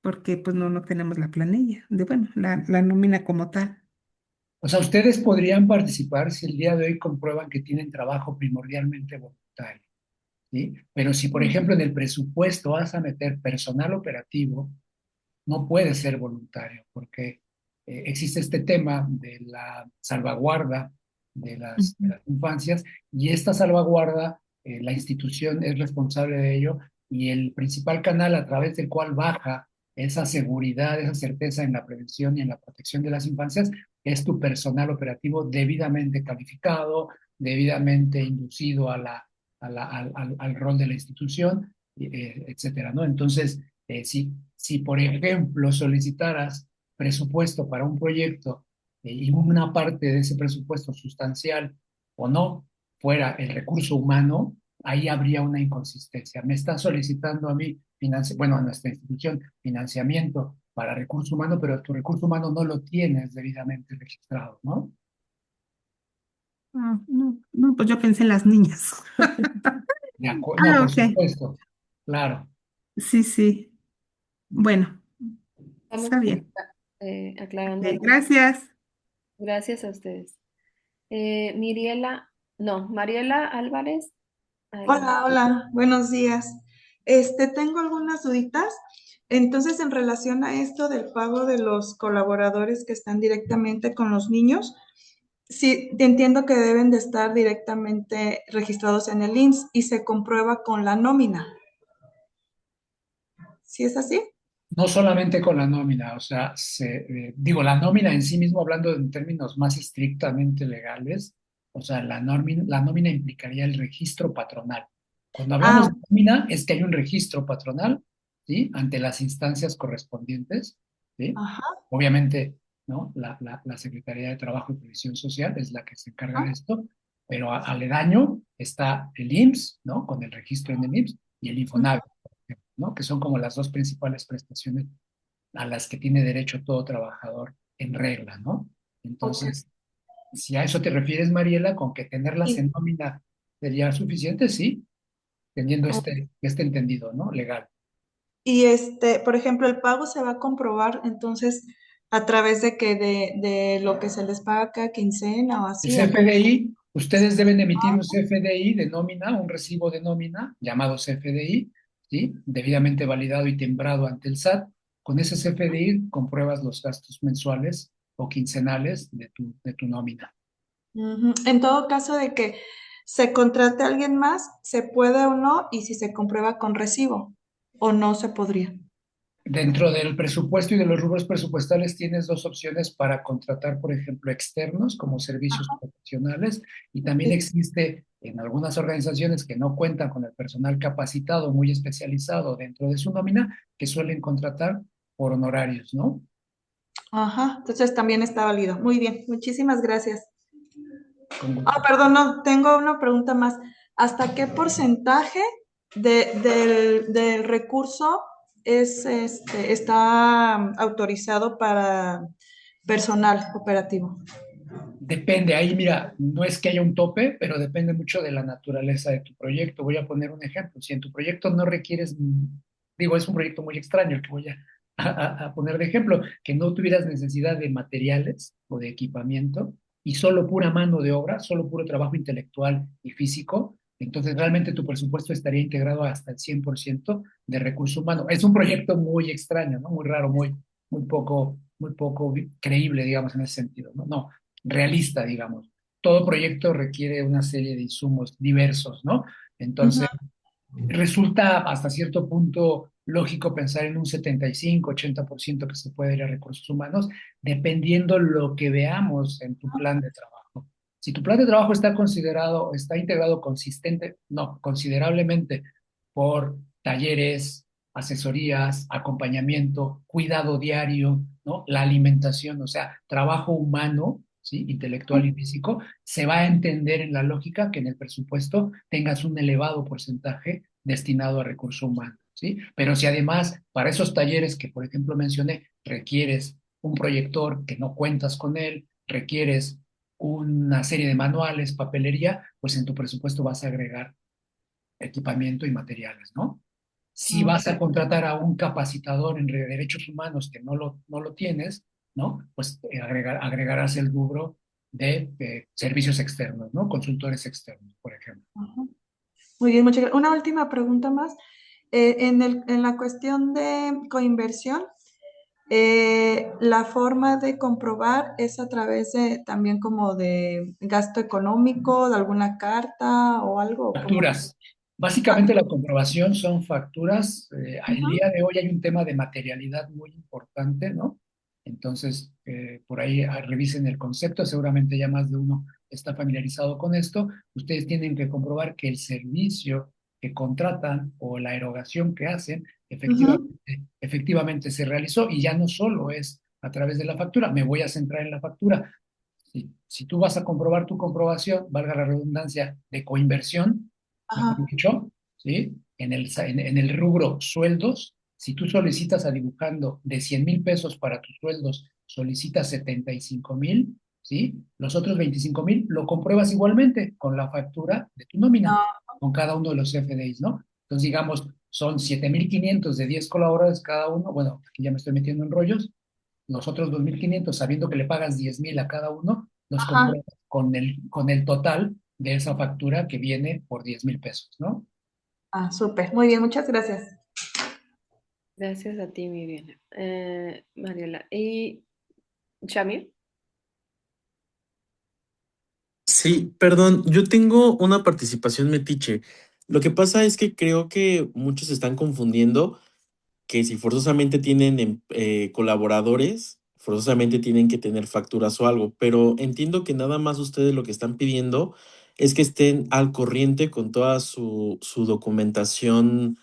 porque pues no tenemos la planilla bueno, la nómina como tal. O sea, ustedes podrían participar si el día de hoy comprueban que tienen trabajo primordialmente voluntario, ¿sí? Pero si, por ejemplo, en el presupuesto vas a meter personal operativo, no puede ser voluntario, porque existe este tema de la salvaguarda de Ujú. las infancias, y esta salvaguarda, la institución es responsable de ello, y el principal canal a través del cual baja esa seguridad, esa certeza en la prevención y en la protección de las infancias, es tu personal operativo debidamente calificado, debidamente inducido al rol de la institución, etcétera, ¿no? Entonces, si, por ejemplo, solicitaras presupuesto para un proyecto y una parte de ese presupuesto sustancial o no fuera el recurso humano, ahí habría una inconsistencia. Me están solicitando a mí, bueno, a nuestra institución, financiamiento para recurso humano, pero tu recurso humano no lo tienes debidamente registrado, ¿no? No, pues yo pensé en las niñas. No, por Ok, supuesto, claro. sí, sí. Bueno, Estamos está bien. aclarando Ok, algunas. gracias. Gracias a ustedes. Mariela Álvarez, adelante. Hola, hola, buenos días. Tengo algunas duditas. Entonces, en relación a esto del pago de los colaboradores que están directamente con los niños, sí, entiendo que deben de estar directamente registrados en el IMSS y se comprueba con la nómina. ¿Sí es así? No solamente con la nómina, o sea, digo, la nómina en sí mismo, hablando en términos más estrictamente legales, o sea, la nómina implicaría el registro patronal. Cuando hablamos Ah, de nómina, es que hay un registro patronal, ¿sí? Ante las instancias correspondientes, ¿sí? Ajá, Obviamente, ¿no? La Secretaría de Trabajo y Previsión Social es la que se encarga de ajá, esto, pero aledaño está el IMSS, ¿no? Con el registro en el IMSS y el ujú, Infonavit, por ejemplo, ¿no? Que son como las dos principales prestaciones a las que tiene derecho todo trabajador en regla, ¿no? ok. Entonces, si a eso te refieres, Mariela, con que tenerlas Sí. en nómina sería suficiente, sí, teniendo este entendido, ¿no? Legal. Y por ejemplo, el pago se va a comprobar entonces a través de que de lo que se les paga cada quincena o El así, ¿o cómo? CFDI, ustedes deben emitir un CFDI de nómina, un recibo de nómina llamado CFDI, ¿sí? Debidamente validado y timbrado ante el SAT. Con ese CFDI compruebas los gastos mensuales o quincenales de tu nómina. Ujú. En todo caso de que se contrate a alguien más, se puede o no, y si se comprueba con recibo, o no se podría. Dentro del presupuesto y de los rubros presupuestales tienes dos opciones para contratar, por ejemplo, externos como servicios profesionales y también Sí. existe en algunas organizaciones que no cuentan con el personal capacitado muy especializado dentro de su nómina que suelen contratar por honorarios, ¿no? Ajá, entonces también está válido. Muy bien, muchísimas gracias. Con Ah, gusto. perdón, no, tengo una pregunta más. ¿Hasta qué porcentaje del recurso está autorizado para personal operativo? Depende, ahí mira, no es que haya un tope, pero depende mucho de la naturaleza de tu proyecto. Voy a poner un ejemplo. Si en tu proyecto no requieres, digo, es un proyecto muy extraño el que voy a poner de ejemplo, que no tuvieras necesidad de materiales o de equipamiento y solo pura mano de obra, solo puro trabajo intelectual y físico, entonces realmente tu presupuesto estaría integrado hasta el 100% de recurso humano. Es un proyecto muy extraño, ¿no? Muy raro, muy poco creíble, digamos, en ese sentido, ¿no? No, realista, digamos. Todo proyecto requiere una serie de insumos diversos, ¿no? Ujú. Entonces, resulta hasta cierto punto lógico pensar en un 75-80% que se puede ir a recursos humanos, dependiendo lo que veamos en tu plan de trabajo. Si tu plan de trabajo está considerado, está integrado consistente, no, considerablemente por talleres, asesorías, acompañamiento, cuidado diario, ¿no? La alimentación, o sea, trabajo humano, ¿sí? Intelectual y físico, se va a entender en la lógica que en el presupuesto tengas un elevado porcentaje destinado a recurso humano, ¿sí? Pero si además para esos talleres que, por ejemplo, mencioné, requieres un proyector que no cuentas con él, requieres una serie de manuales, papelería, pues en tu presupuesto vas a agregar equipamiento y materiales, ¿no? Si vas a Ok. contratar a un capacitador en derechos humanos que no lo tienes, ¿no? Pues agregarás el rubro de servicios externos, ¿no? Consultores externos, por ejemplo. Ajá. Muy bien, muchas gracias. Una última pregunta más. En la cuestión de coinversión, la forma de comprobar es a través de también como de gasto económico, de alguna carta o algo, como. Facturas. Básicamente la comprobación son facturas. El Ujú. día de hoy hay un tema de materialidad muy importante, ¿no? Entonces, por ahí revisen el concepto, seguramente ya más de uno está familiarizado con esto. Ustedes tienen que comprobar que el servicio que contratan o la erogación que hacen Ujú. efectivamente se realizó y ya no solo es a través de la factura. Me voy a centrar en la factura. Si tú vas a comprobar tu comprobación, valga la redundancia, de coinversión, mejor Ajá. dicho, ¿sí? En el rubro sueldos, si tú solicitas a dibujando de 100,000 pesos para tus sueldos, solicitas 75,000, ¿sí? Los otros 25,000 lo compruebas igualmente con la factura de tu nómina, Ah, con cada uno de los FDIs, ¿no? Entonces, digamos, son 7,500 de 10 colaboradores cada uno. Bueno, aquí ya me estoy metiendo en rollos. Los otros 2,500, sabiendo que le pagas 10,000 a cada uno, los ajá. compruebas con el total de esa factura que viene por 10,000 pesos, ¿no? Ah, súper. Muy bien, muchas gracias. Gracias a ti, mi bien. Mariela. ¿Y Shamir? Sí, perdón, yo tengo una participación metiche. Lo que pasa es que creo que muchos se están confundiendo que si forzosamente tienen colaboradores, forzosamente tienen que tener facturas o algo, pero entiendo que nada más ustedes lo que están pidiendo es que estén al corriente con toda su documentación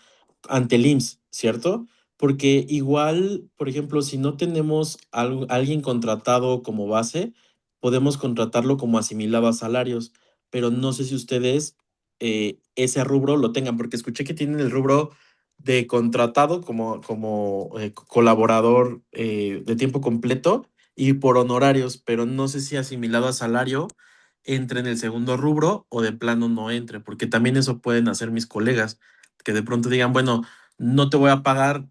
ante el IMSS, ¿cierto? porque igual, por ejemplo, si no tenemos alguien contratado como base, podemos contratarlo como asimilado a salarios, pero no sé si ustedes ese rubro lo tengan, porque escuché que tienen el rubro de contratado como colaborador de tiempo completo y por honorarios, pero no sé si asimilado a salario entre en el segundo rubro o de plano no entre, porque también eso pueden hacer mis colegas, que de pronto digan, bueno, no te voy a pagar,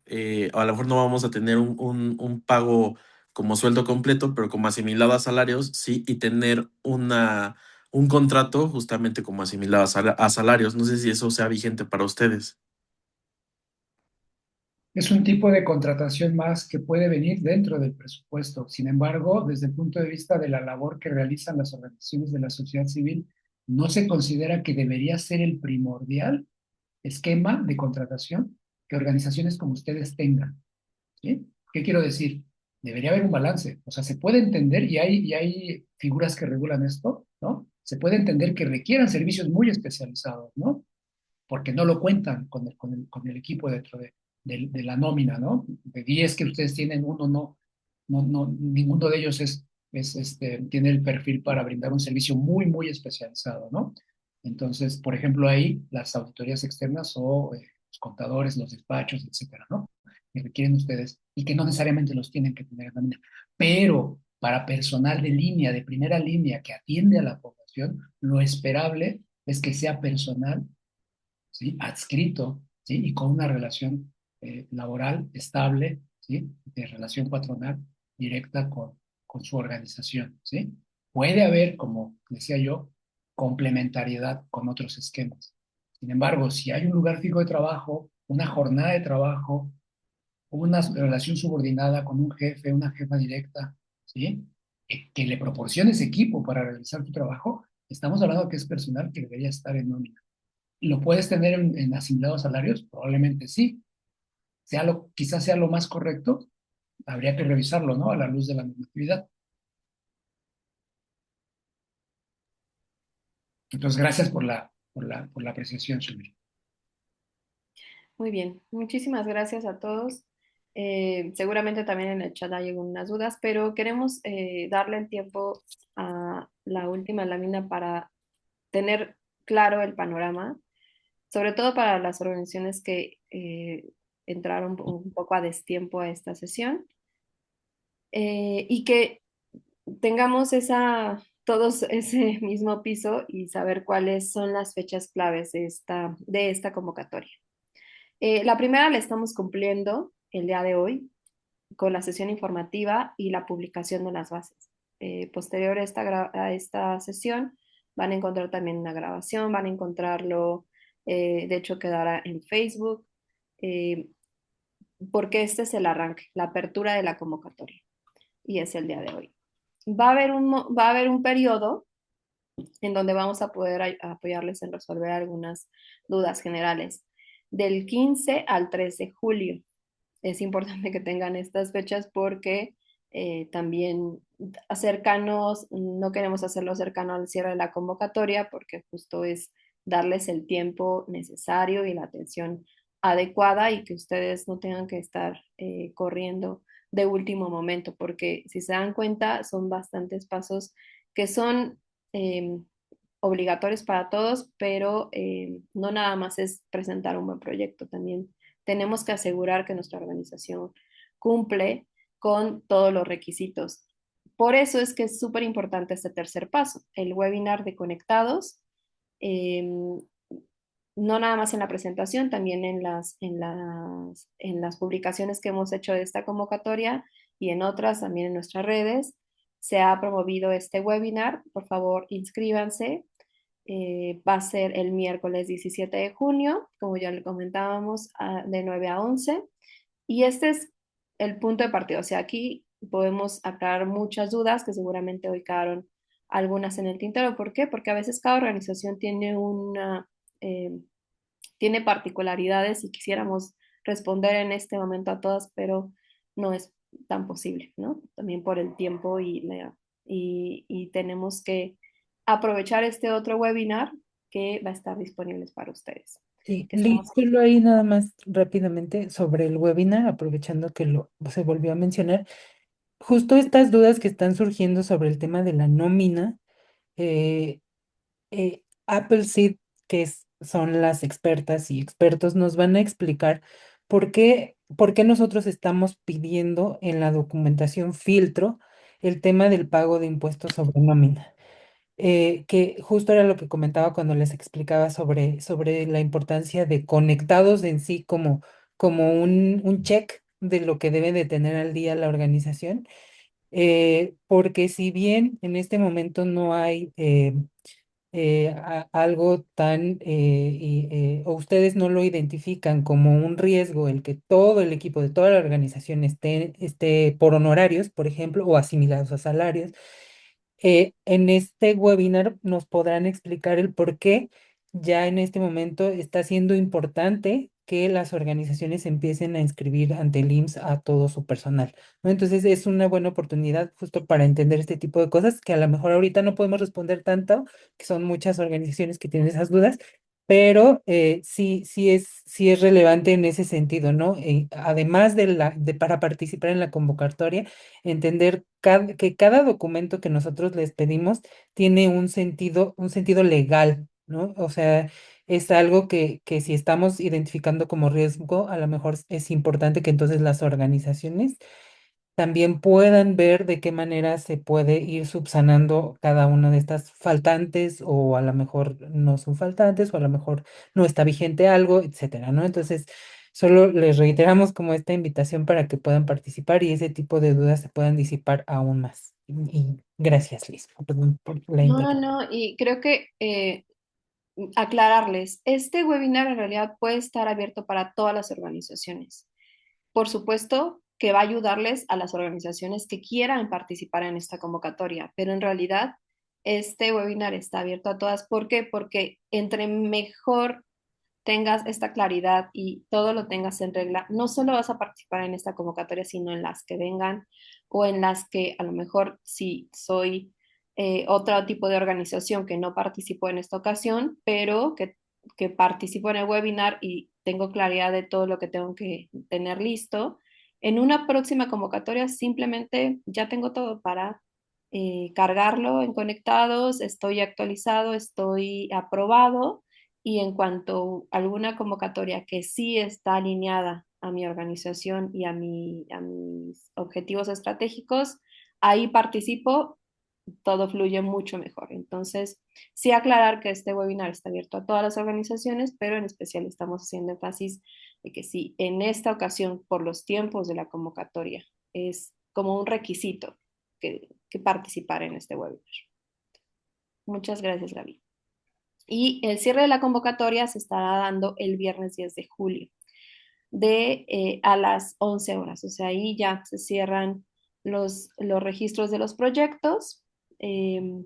a lo mejor no vamos a tener un pago como sueldo completo, pero como asimilado a salarios, sí, y tener un contrato justamente como asimilado a salarios. No sé si eso sea vigente para ustedes. Es un tipo de contratación más que puede venir dentro del presupuesto. Sin embargo, desde el punto de vista de la labor que realizan las organizaciones de la sociedad civil, no se considera que debería ser el primordial esquema de contratación que organizaciones como ustedes tengan. ¿Sí? ¿Qué quiero decir? Debería haber un balance. O sea, se puede entender, y hay figuras que regulan esto, ¿no? Se puede entender que requieran servicios muy especializados, ¿no? Porque no lo cuentan con el equipo dentro de la nómina, ¿no? De 10 que ustedes tienen, uno ninguno de ellos tiene el perfil para brindar un servicio muy, muy especializado, ¿no? Entonces, por ejemplo, ahí las auditorías externas o los contadores, los despachos, etcétera, ¿no? Que requieren ustedes y que no necesariamente los tienen que tener en la nómina. Pero para personal de línea, de primera línea, que atiende a la población, lo esperable es que sea personal, ¿sí? Adscrito, ¿sí? Y con una relación laboral estable, ¿sí? De relación patronal directa con su organización, ¿sí? Puede haber, como decía yo, complementariedad con otros esquemas. Sin embargo, si hay un lugar fijo de trabajo, una jornada de trabajo, una relación subordinada con un jefe, una jefa directa, ¿sí? Que le proporcione ese equipo para realizar tu trabajo, estamos hablando que es personal que debería estar en nómina. ¿Lo puedes tener en asignados salarios? Probablemente sí. Quizás sea lo más correcto. Habría que revisarlo, ¿no? A la luz de la normatividad. Entonces, gracias por la apreciación, Sumir. Muy bien, muchísimas gracias a todos. Seguramente también en el chat hay algunas dudas, pero queremos darle el tiempo a la última lámina para tener claro el panorama, sobre todo para las organizaciones que entraron un poco a destiempo a esta sesión, y que tengamos todos ese mismo piso y saber cuáles son las fechas claves de esta convocatoria. La primera la estamos cumpliendo el día de hoy con la sesión informativa y la publicación de las bases. Posterior a esta sesión van a encontrar también una grabación, van a encontrarlo, de hecho quedará en Facebook, eh, porque este es el arranque, la apertura de la convocatoria y es el día de hoy. Va a haber un periodo en donde vamos a poder apoyarles en resolver algunas dudas generales. Del 15 al 3 de julio. Es importante que tengan estas fechas porque también cercanos, no queremos hacerlo cercano al cierre de la convocatoria porque justo es darles el tiempo necesario y la atención adecuada y que ustedes no tengan que estar corriendo de último momento, porque si se dan cuenta son bastantes pasos que son obligatorios para todos, pero no nada más es presentar un buen proyecto, también tenemos que asegurar que nuestra organización cumple con todos los requisitos. Por eso es que es súper importante este tercer paso, el webinar de conectados, no nada más en la presentación, también en las publicaciones que hemos hecho de esta convocatoria y en otras también en nuestras redes. Se ha promovido este webinar, por favor inscríbanse. Va a ser el miércoles 17 de junio, como ya le comentábamos, de 9 a 11. Y este es el punto de partida. O sea, aquí podemos aclarar muchas dudas que seguramente hoy quedaron algunas en el tintero. ¿Por qué? Porque a veces cada organización eh, tiene particularidades y quisiéramos responder en este momento a todas, pero no es tan posible, ¿no? También por el tiempo y tenemos que aprovechar este otro webinar que va a estar disponible para ustedes. Sí, que Liz, estamos. solo ahí nada más rápidamente sobre el webinar, aprovechando que lo se volvió a mencionar, justo estas dudas que están surgiendo sobre el tema de la nómina, eh, Appleseed, son las expertas y expertos, nos van a explicar por qué nosotros estamos pidiendo en la documentación filtro el tema del pago de impuestos sobre nómina. Que justo era lo que comentaba cuando les explicaba sobre la importancia de conectados en sí como un check de lo que debe de tener al día la organización, porque si bien en este momento no hay algo tan, o ustedes no lo identifican como un riesgo el que todo el equipo de toda la organización esté por honorarios, por ejemplo, o asimilados a salarios, en este webinar nos podrán explicar el por qué ya en este momento está siendo importante que las organizaciones empiecen a inscribir ante el IMSS a todo su personal, ¿no? Entonces es una buena oportunidad justo para entender este tipo de cosas que a lo mejor ahorita no podemos responder tanto, que son muchas organizaciones que tienen esas dudas, pero sí es relevante en ese sentido, ¿no? Además para participar en la convocatoria, entender que cada documento que nosotros les pedimos tiene un sentido legal, ¿no? O sea, es algo que si estamos identificando como riesgo, a lo mejor es importante que entonces las organizaciones también puedan ver de qué manera se puede ir subsanando cada una de estas faltantes, o a lo mejor no son faltantes, o a lo mejor no está vigente algo, etcétera, ¿no? Entonces, solo les reiteramos como esta invitación para que puedan participar y ese tipo de dudas se puedan disipar aún más. Y gracias, Liz, perdón por la No, no, interrupción. no, y creo que aclararles, este webinar en realidad puede estar abierto para todas las organizaciones. Por supuesto que va a ayudarles a las organizaciones que quieran participar en esta convocatoria, pero en realidad este webinar está abierto a todas. ¿Por qué? Porque entre mejor tengas esta claridad y todo lo tengas en regla, no solo vas a participar en esta convocatoria, sino en las que vengan o en las que a lo mejor si soy otro tipo de organización que no participo en esta ocasión, pero que participo en el webinar y tengo claridad de todo lo que tengo que tener listo. En una próxima convocatoria simplemente ya tengo todo para cargarlo en conectados, estoy actualizado, estoy aprobado, y en cuanto a alguna convocatoria que sí está alineada a mi organización y a mis objetivos estratégicos, ahí participo, todo fluye mucho mejor. Entonces, sí aclarar que este webinar está abierto a todas las organizaciones, pero en especial estamos haciendo énfasis de que sí, en esta ocasión, por los tiempos de la convocatoria, es como un requisito que participar en este webinar. Muchas gracias, Gaby. Y el cierre de la convocatoria se estará dando el viernes 10 de julio a las 11 horas. O sea, ahí ya se cierran los registros de los proyectos, eh,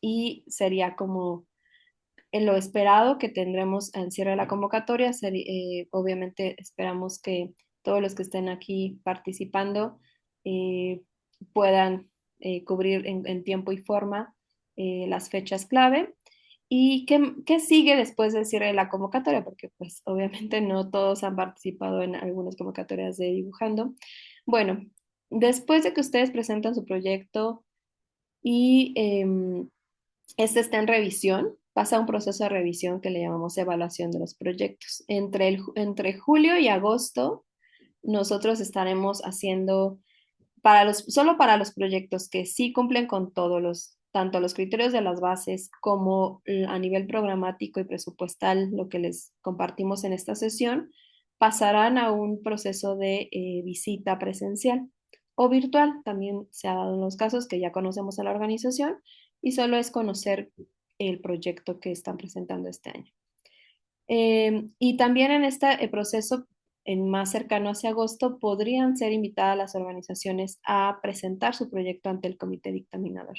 y sería como en lo esperado que tendremos al cierre de la convocatoria. Obviamente esperamos que todos los que estén aquí participando eh, puedan cubrir en tiempo y forma las fechas clave. ¿Y qué sigue después del cierre de la convocatoria? Porque pues obviamente no todos han participado en algunas convocatorias de dibujando. Bueno, después de que ustedes presentan su proyecto y este está en revisión, pasa un proceso de revisión que le llamamos evaluación de los proyectos. Entre julio y agosto, nosotros estaremos haciendo solo para los proyectos que sí cumplen con tanto los criterios de las bases como a nivel programático y presupuestal, lo que les compartimos en esta sesión, pasarán a un proceso de visita presencial o virtual. También se ha dado en los casos que ya conocemos a la organización y solo es conocer el proyecto que están presentando este año. Y también en este proceso, en más cercano hacia agosto, podrían ser invitadas las organizaciones a presentar su proyecto ante el comité dictaminador.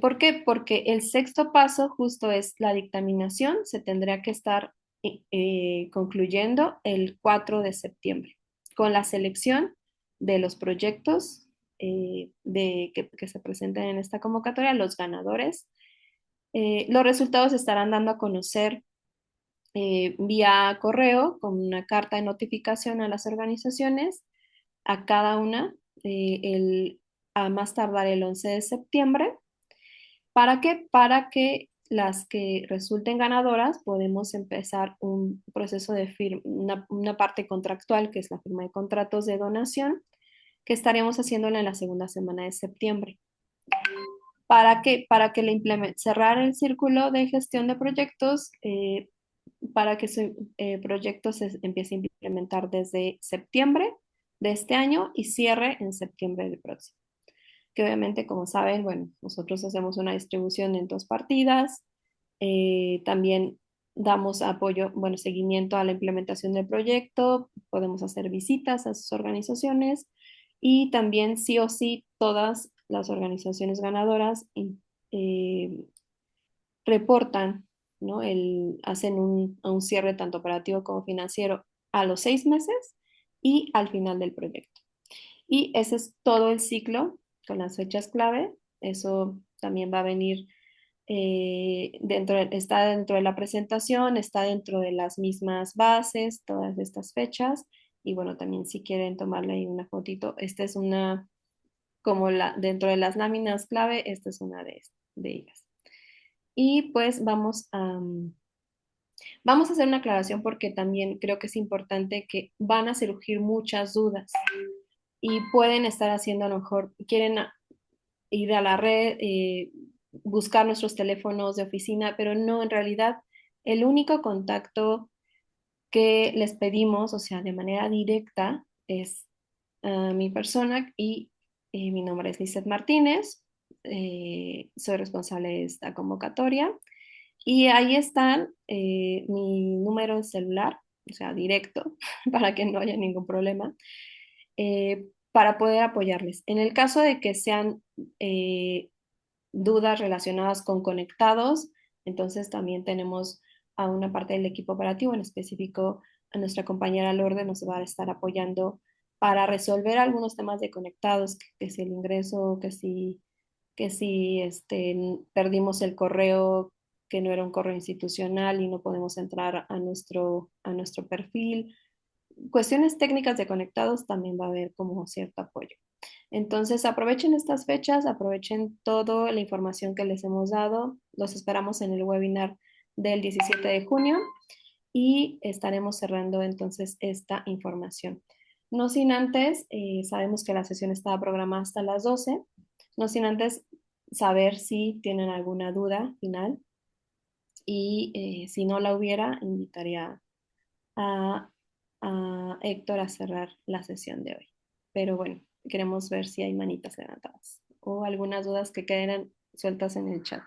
¿Por qué? Porque el sexto paso justo es la dictaminación. Se tendría que estar concluyendo el 4 de septiembre con la selección de los proyectos que se presenten en esta convocatoria, los ganadores. Los resultados se estarán dando a conocer vía correo con una carta de notificación a las organizaciones, a cada una, a más tardar el 11 de septiembre. ¿Para qué? Para que las que resulten ganadoras podemos empezar un proceso de firma, una parte contractual, que es la firma de contratos de donación, que estaríamos haciéndola en la segunda semana de septiembre. ¿Para qué? Para que cerrar el círculo de gestión de proyectos, para que ese proyecto se empiece a implementar desde septiembre de este año y cierre en septiembre del próximo. Que obviamente, como saben, bueno, nosotros hacemos una distribución en 2 partidas, también damos apoyo, bueno, seguimiento a la implementación del proyecto, podemos hacer visitas a sus organizaciones y también sí o sí todas las organizaciones ganadoras eh, reportan, ¿no? Hacen un cierre tanto operativo como financiero a los 6 meses y al final del proyecto. Y ese es todo el ciclo con las fechas clave. Eso también va a venir está dentro de la presentación, está dentro de las mismas bases, todas estas fechas. Y bueno, también si quieren tomarle ahí una fotito, esta es una, como dentro de las láminas clave, esta es una de ellas. Y pues vamos a hacer una aclaración porque también creo que es importante que van a surgir muchas dudas y pueden estar haciendo a lo mejor, quieren ir a la red, buscar nuestros teléfonos de oficina, pero no, en realidad el único contacto que les pedimos, o sea, de manera directa, es mi persona y mi nombre es Lizeth Martínez, soy responsable de esta convocatoria y ahí están mi número de celular, o sea, directo, para que no haya ningún problema, para poder apoyarles. En el caso de que sean dudas relacionadas con conectados, entonces también tenemos a una parte del equipo operativo, en específico a nuestra compañera Lourdes nos va a estar apoyando para resolver algunos temas de conectados, que si el ingreso, que si perdimos el correo, que no era un correo institucional y no podemos entrar a nuestro perfil. Cuestiones técnicas de conectados también va a haber como cierto apoyo. Entonces, aprovechen estas fechas, aprovechen toda la información que les hemos dado. Los esperamos en el webinar del 17 de junio y estaremos cerrando entonces esta información. No sin antes, sabemos que la sesión estaba programada hasta las 12, no sin antes saber si tienen alguna duda final y si no la hubiera, invitaría a, a Héctor a cerrar la sesión de hoy. Pero bueno, queremos ver si hay manitas levantadas o algunas dudas que queden sueltas en el chat.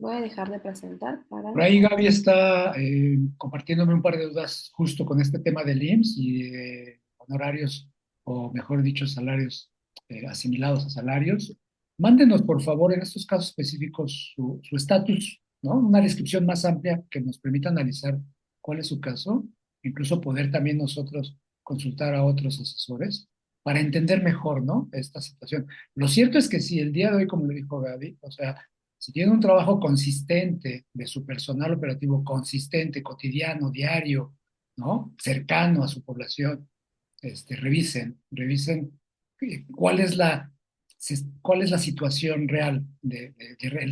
Voy a dejar de presentar para... Por ahí Gaby está compartiéndome un par de dudas justo con este tema del IMSS y de honorarios, o mejor dicho, salarios asimilados a salarios. Mándenos, por favor, en estos casos específicos su estatus, ¿no? Una descripción más amplia que nos permita analizar cuál es su caso, incluso poder también nosotros consultar a otros asesores para entender mejor, ¿no? Esta situación. Lo cierto es que sí, el día de hoy, como le dijo Gaby, o sea, si tienen un trabajo consistente de su personal operativo, consistente, cotidiano, diario, ¿no? Cercano a su población, revisen cuál es la situación real de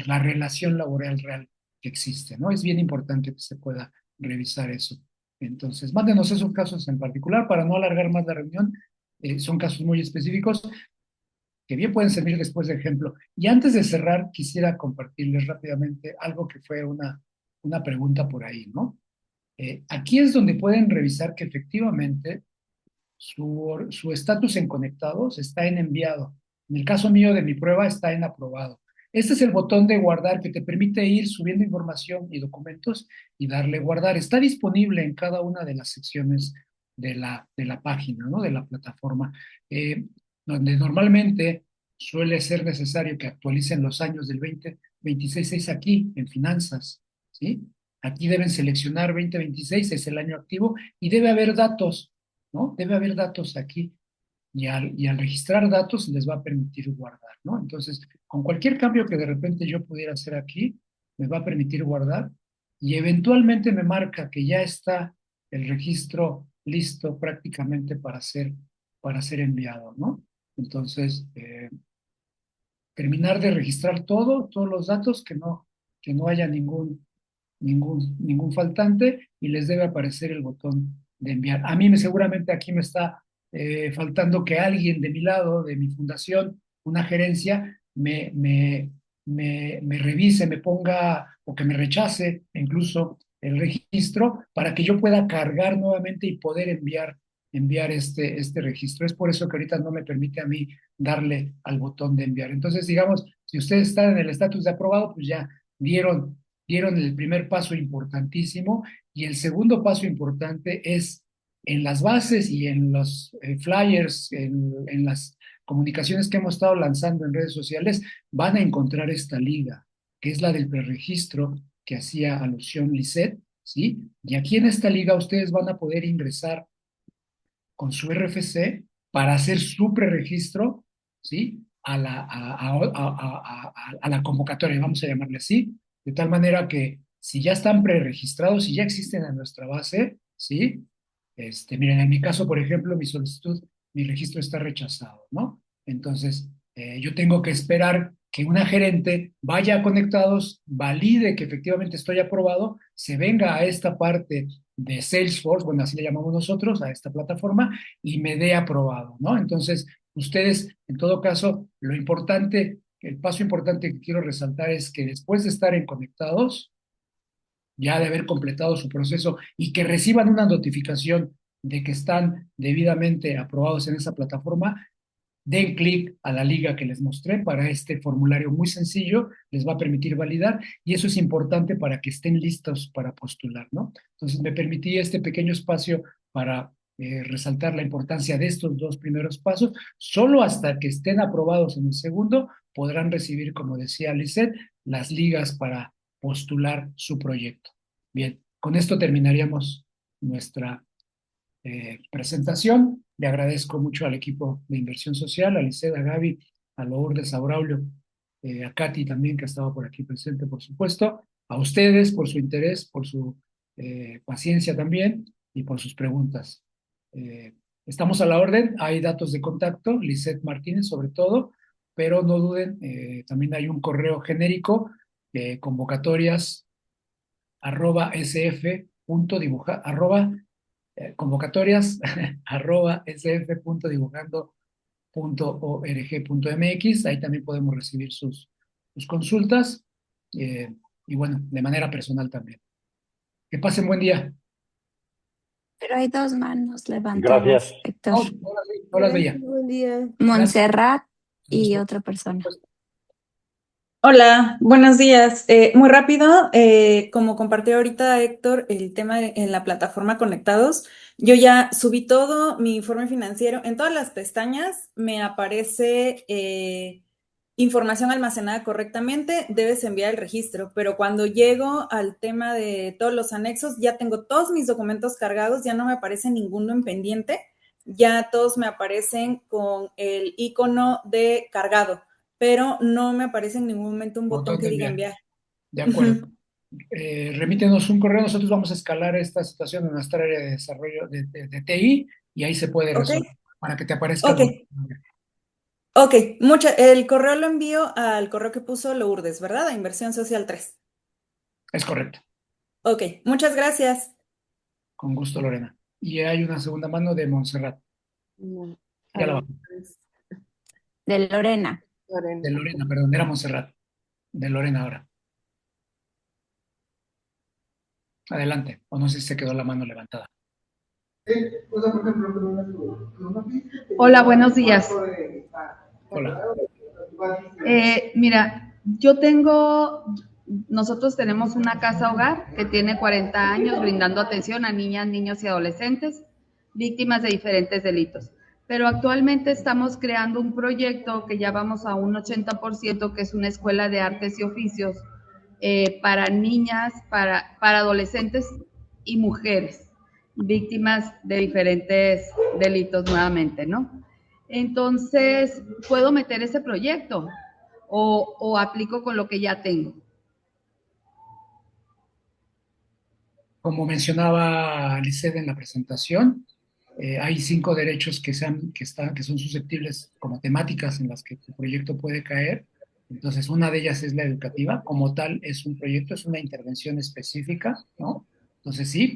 la relación laboral real que existe, ¿no? Es bien importante que se pueda revisar eso. Entonces, mándenos esos casos en particular para no alargar más la reunión. Son casos muy específicos que bien pueden servir después de ejemplo. Y antes de cerrar, quisiera compartirles rápidamente algo que fue una pregunta por ahí, ¿no? Aquí es donde pueden revisar que efectivamente su estatus en conectados está en enviado. En el caso mío de mi prueba está en aprobado. Este es el botón de guardar que te permite ir subiendo información y documentos y darle guardar. Está disponible en cada una de las secciones de la página, ¿no? De la plataforma, donde normalmente suele ser necesario que actualicen los años del 2026, es aquí, en finanzas, ¿sí? Aquí deben seleccionar 2026, es el año activo, y debe haber datos, ¿no? Debe haber datos aquí y al registrar datos les va a permitir guardar, ¿no? Entonces, con cualquier cambio que de repente yo pudiera hacer aquí, me va a permitir guardar y eventualmente me marca que ya está el registro listo prácticamente para ser enviado, ¿no? Entonces, terminar de registrar todos los datos, que no haya ningún faltante y les debe aparecer el botón de enviar. A mí seguramente aquí me está faltando que alguien de mi lado, de mi fundación, una gerencia, me revise, me ponga o que me rechace incluso el registro para que yo pueda cargar nuevamente y poder enviar este registro. Es por eso que ahorita no me permite a mí darle al botón de enviar. Entonces, digamos, si ustedes están en el estatus de aprobado, pues ya dieron el primer paso importantísimo, y el segundo paso importante es en las bases y en los flyers, en las comunicaciones que hemos estado lanzando en redes sociales, van a encontrar esta liga, que es la del preregistro que hacía alusión Lisette, ¿sí? Y aquí en esta liga ustedes van a poder ingresar con su RFC para hacer su preregistro, ¿sí? A la convocatoria, vamos a llamarle así, de tal manera que si ya están preregistrados, si ya existen en nuestra base, ¿sí? Miren, en mi caso, por ejemplo, mi solicitud, mi registro está rechazado, ¿no? Entonces, yo tengo que esperar que una gerente vaya a Conectados, valide que efectivamente estoy aprobado, se venga a esta parte de Salesforce, bueno, así le llamamos nosotros, a esta plataforma, y me dé aprobado, ¿no? Entonces, ustedes, en todo caso, lo importante, el paso importante que quiero resaltar es que después de estar en Conectados, ya de haber completado su proceso y que reciban una notificación de que están debidamente aprobados en esa plataforma, den clic a la liga que les mostré para este formulario muy sencillo, les va a permitir validar, y eso es importante para que estén listos para postular, ¿no? Entonces me permití este pequeño espacio para resaltar la importancia de estos dos primeros pasos. Solo hasta que estén aprobados en el segundo podrán recibir, como decía Lisette, las ligas para postular su proyecto. Bien, con esto terminaríamos nuestra presentación. Le agradezco mucho al equipo de Inversión Social, a Lisette, a Gaby, a Lourdes, a Braulio, a Katy también, que ha estado por aquí presente, por supuesto, a ustedes por su interés, por su paciencia también y por sus preguntas. Estamos a la orden, hay datos de contacto, Lisette Martínez sobre todo, pero no duden, también hay un correo genérico, convocatorias convocatorias sf.dibujando.org.mx. Ahí también podemos recibir sus consultas, y bueno, de manera personal también. Que pasen buen día. Pero hay dos manos levantadas, Gracias. Héctor. Hola, Bella. Gracias, buen día. Montserrat y otra persona. Hola, buenos días. Muy rápido, como compartió ahorita Héctor el tema en la plataforma Conectados, yo ya subí todo mi informe financiero. En todas las pestañas me aparece información almacenada correctamente, debes enviar el registro, pero cuando llego al tema de todos los anexos, ya tengo todos mis documentos cargados, ya no me aparece ninguno en pendiente, ya todos me aparecen con el icono de cargado, pero no me aparece en ningún momento un botón que diga enviar. De acuerdo. Remítenos un correo, nosotros vamos a escalar esta situación en nuestra área de desarrollo de TI, y ahí se puede resolver para que te aparezca. Ok, el correo lo envío al correo que puso Lourdes, ¿verdad? A Inversión Social 3. Es correcto. Ok, muchas gracias. Con gusto, Lorena. Y hay una segunda mano de Montserrat. Ya la bajé. De Lorena. De Lorena, perdón, era Montserrat. De Lorena ahora. Adelante. O no sé si se quedó la mano levantada. Hola, buenos días. Hola. Mira, nosotros tenemos una casa hogar que tiene 40 años brindando atención a niñas, niños y adolescentes víctimas de diferentes delitos. Pero actualmente estamos creando un proyecto que ya vamos a un 80%, que es una escuela de artes y oficios para niñas, para adolescentes y mujeres víctimas de diferentes delitos nuevamente, ¿no? Entonces, ¿puedo meter ese proyecto o aplico con lo que ya tengo? como mencionaba Lisset en la presentación, hay 5 derechos que son susceptibles como temáticas en las que tu proyecto puede caer. Entonces, una de ellas es la educativa. Como tal, es un proyecto, es una intervención específica, ¿no? Entonces, sí,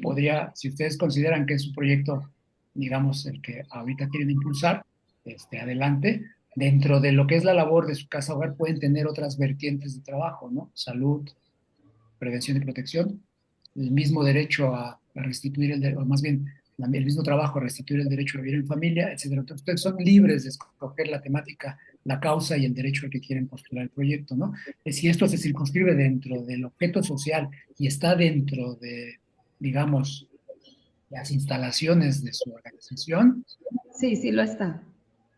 si ustedes consideran que es un proyecto, digamos, el que ahorita quieren impulsar, adelante. Dentro de lo que es la labor de su casa hogar, pueden tener otras vertientes de trabajo, ¿no? Salud, prevención y protección, el mismo derecho a restituir o más bien el mismo trabajo a restituir el derecho a vivir en familia, etcétera. Entonces, ustedes son libres de escoger la temática, la causa y el derecho al que quieren postular el proyecto, ¿no? Si esto se circunscribe dentro del objeto social y está dentro de, digamos, las instalaciones de su organización, Sí, sí lo está.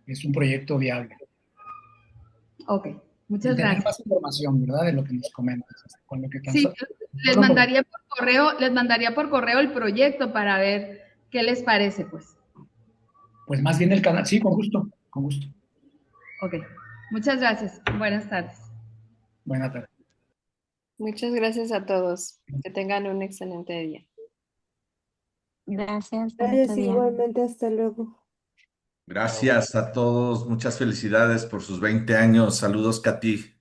es un proyecto viable. Ok, Sin muchas tener gracias. más información, ¿verdad? De lo que nos comentas, con lo que Sí, les mandaría por correo el proyecto para ver qué les parece, pues. Pues más bien el canal, sí, con gusto, con gusto. Ok, muchas gracias. Buenas tardes. Buenas tardes. Muchas gracias a todos. Que tengan un excelente día. Gracias, bonito Gracias día. igualmente, hasta luego. Gracias a todos, muchas felicidades por sus 20 años. Saludos, Katy.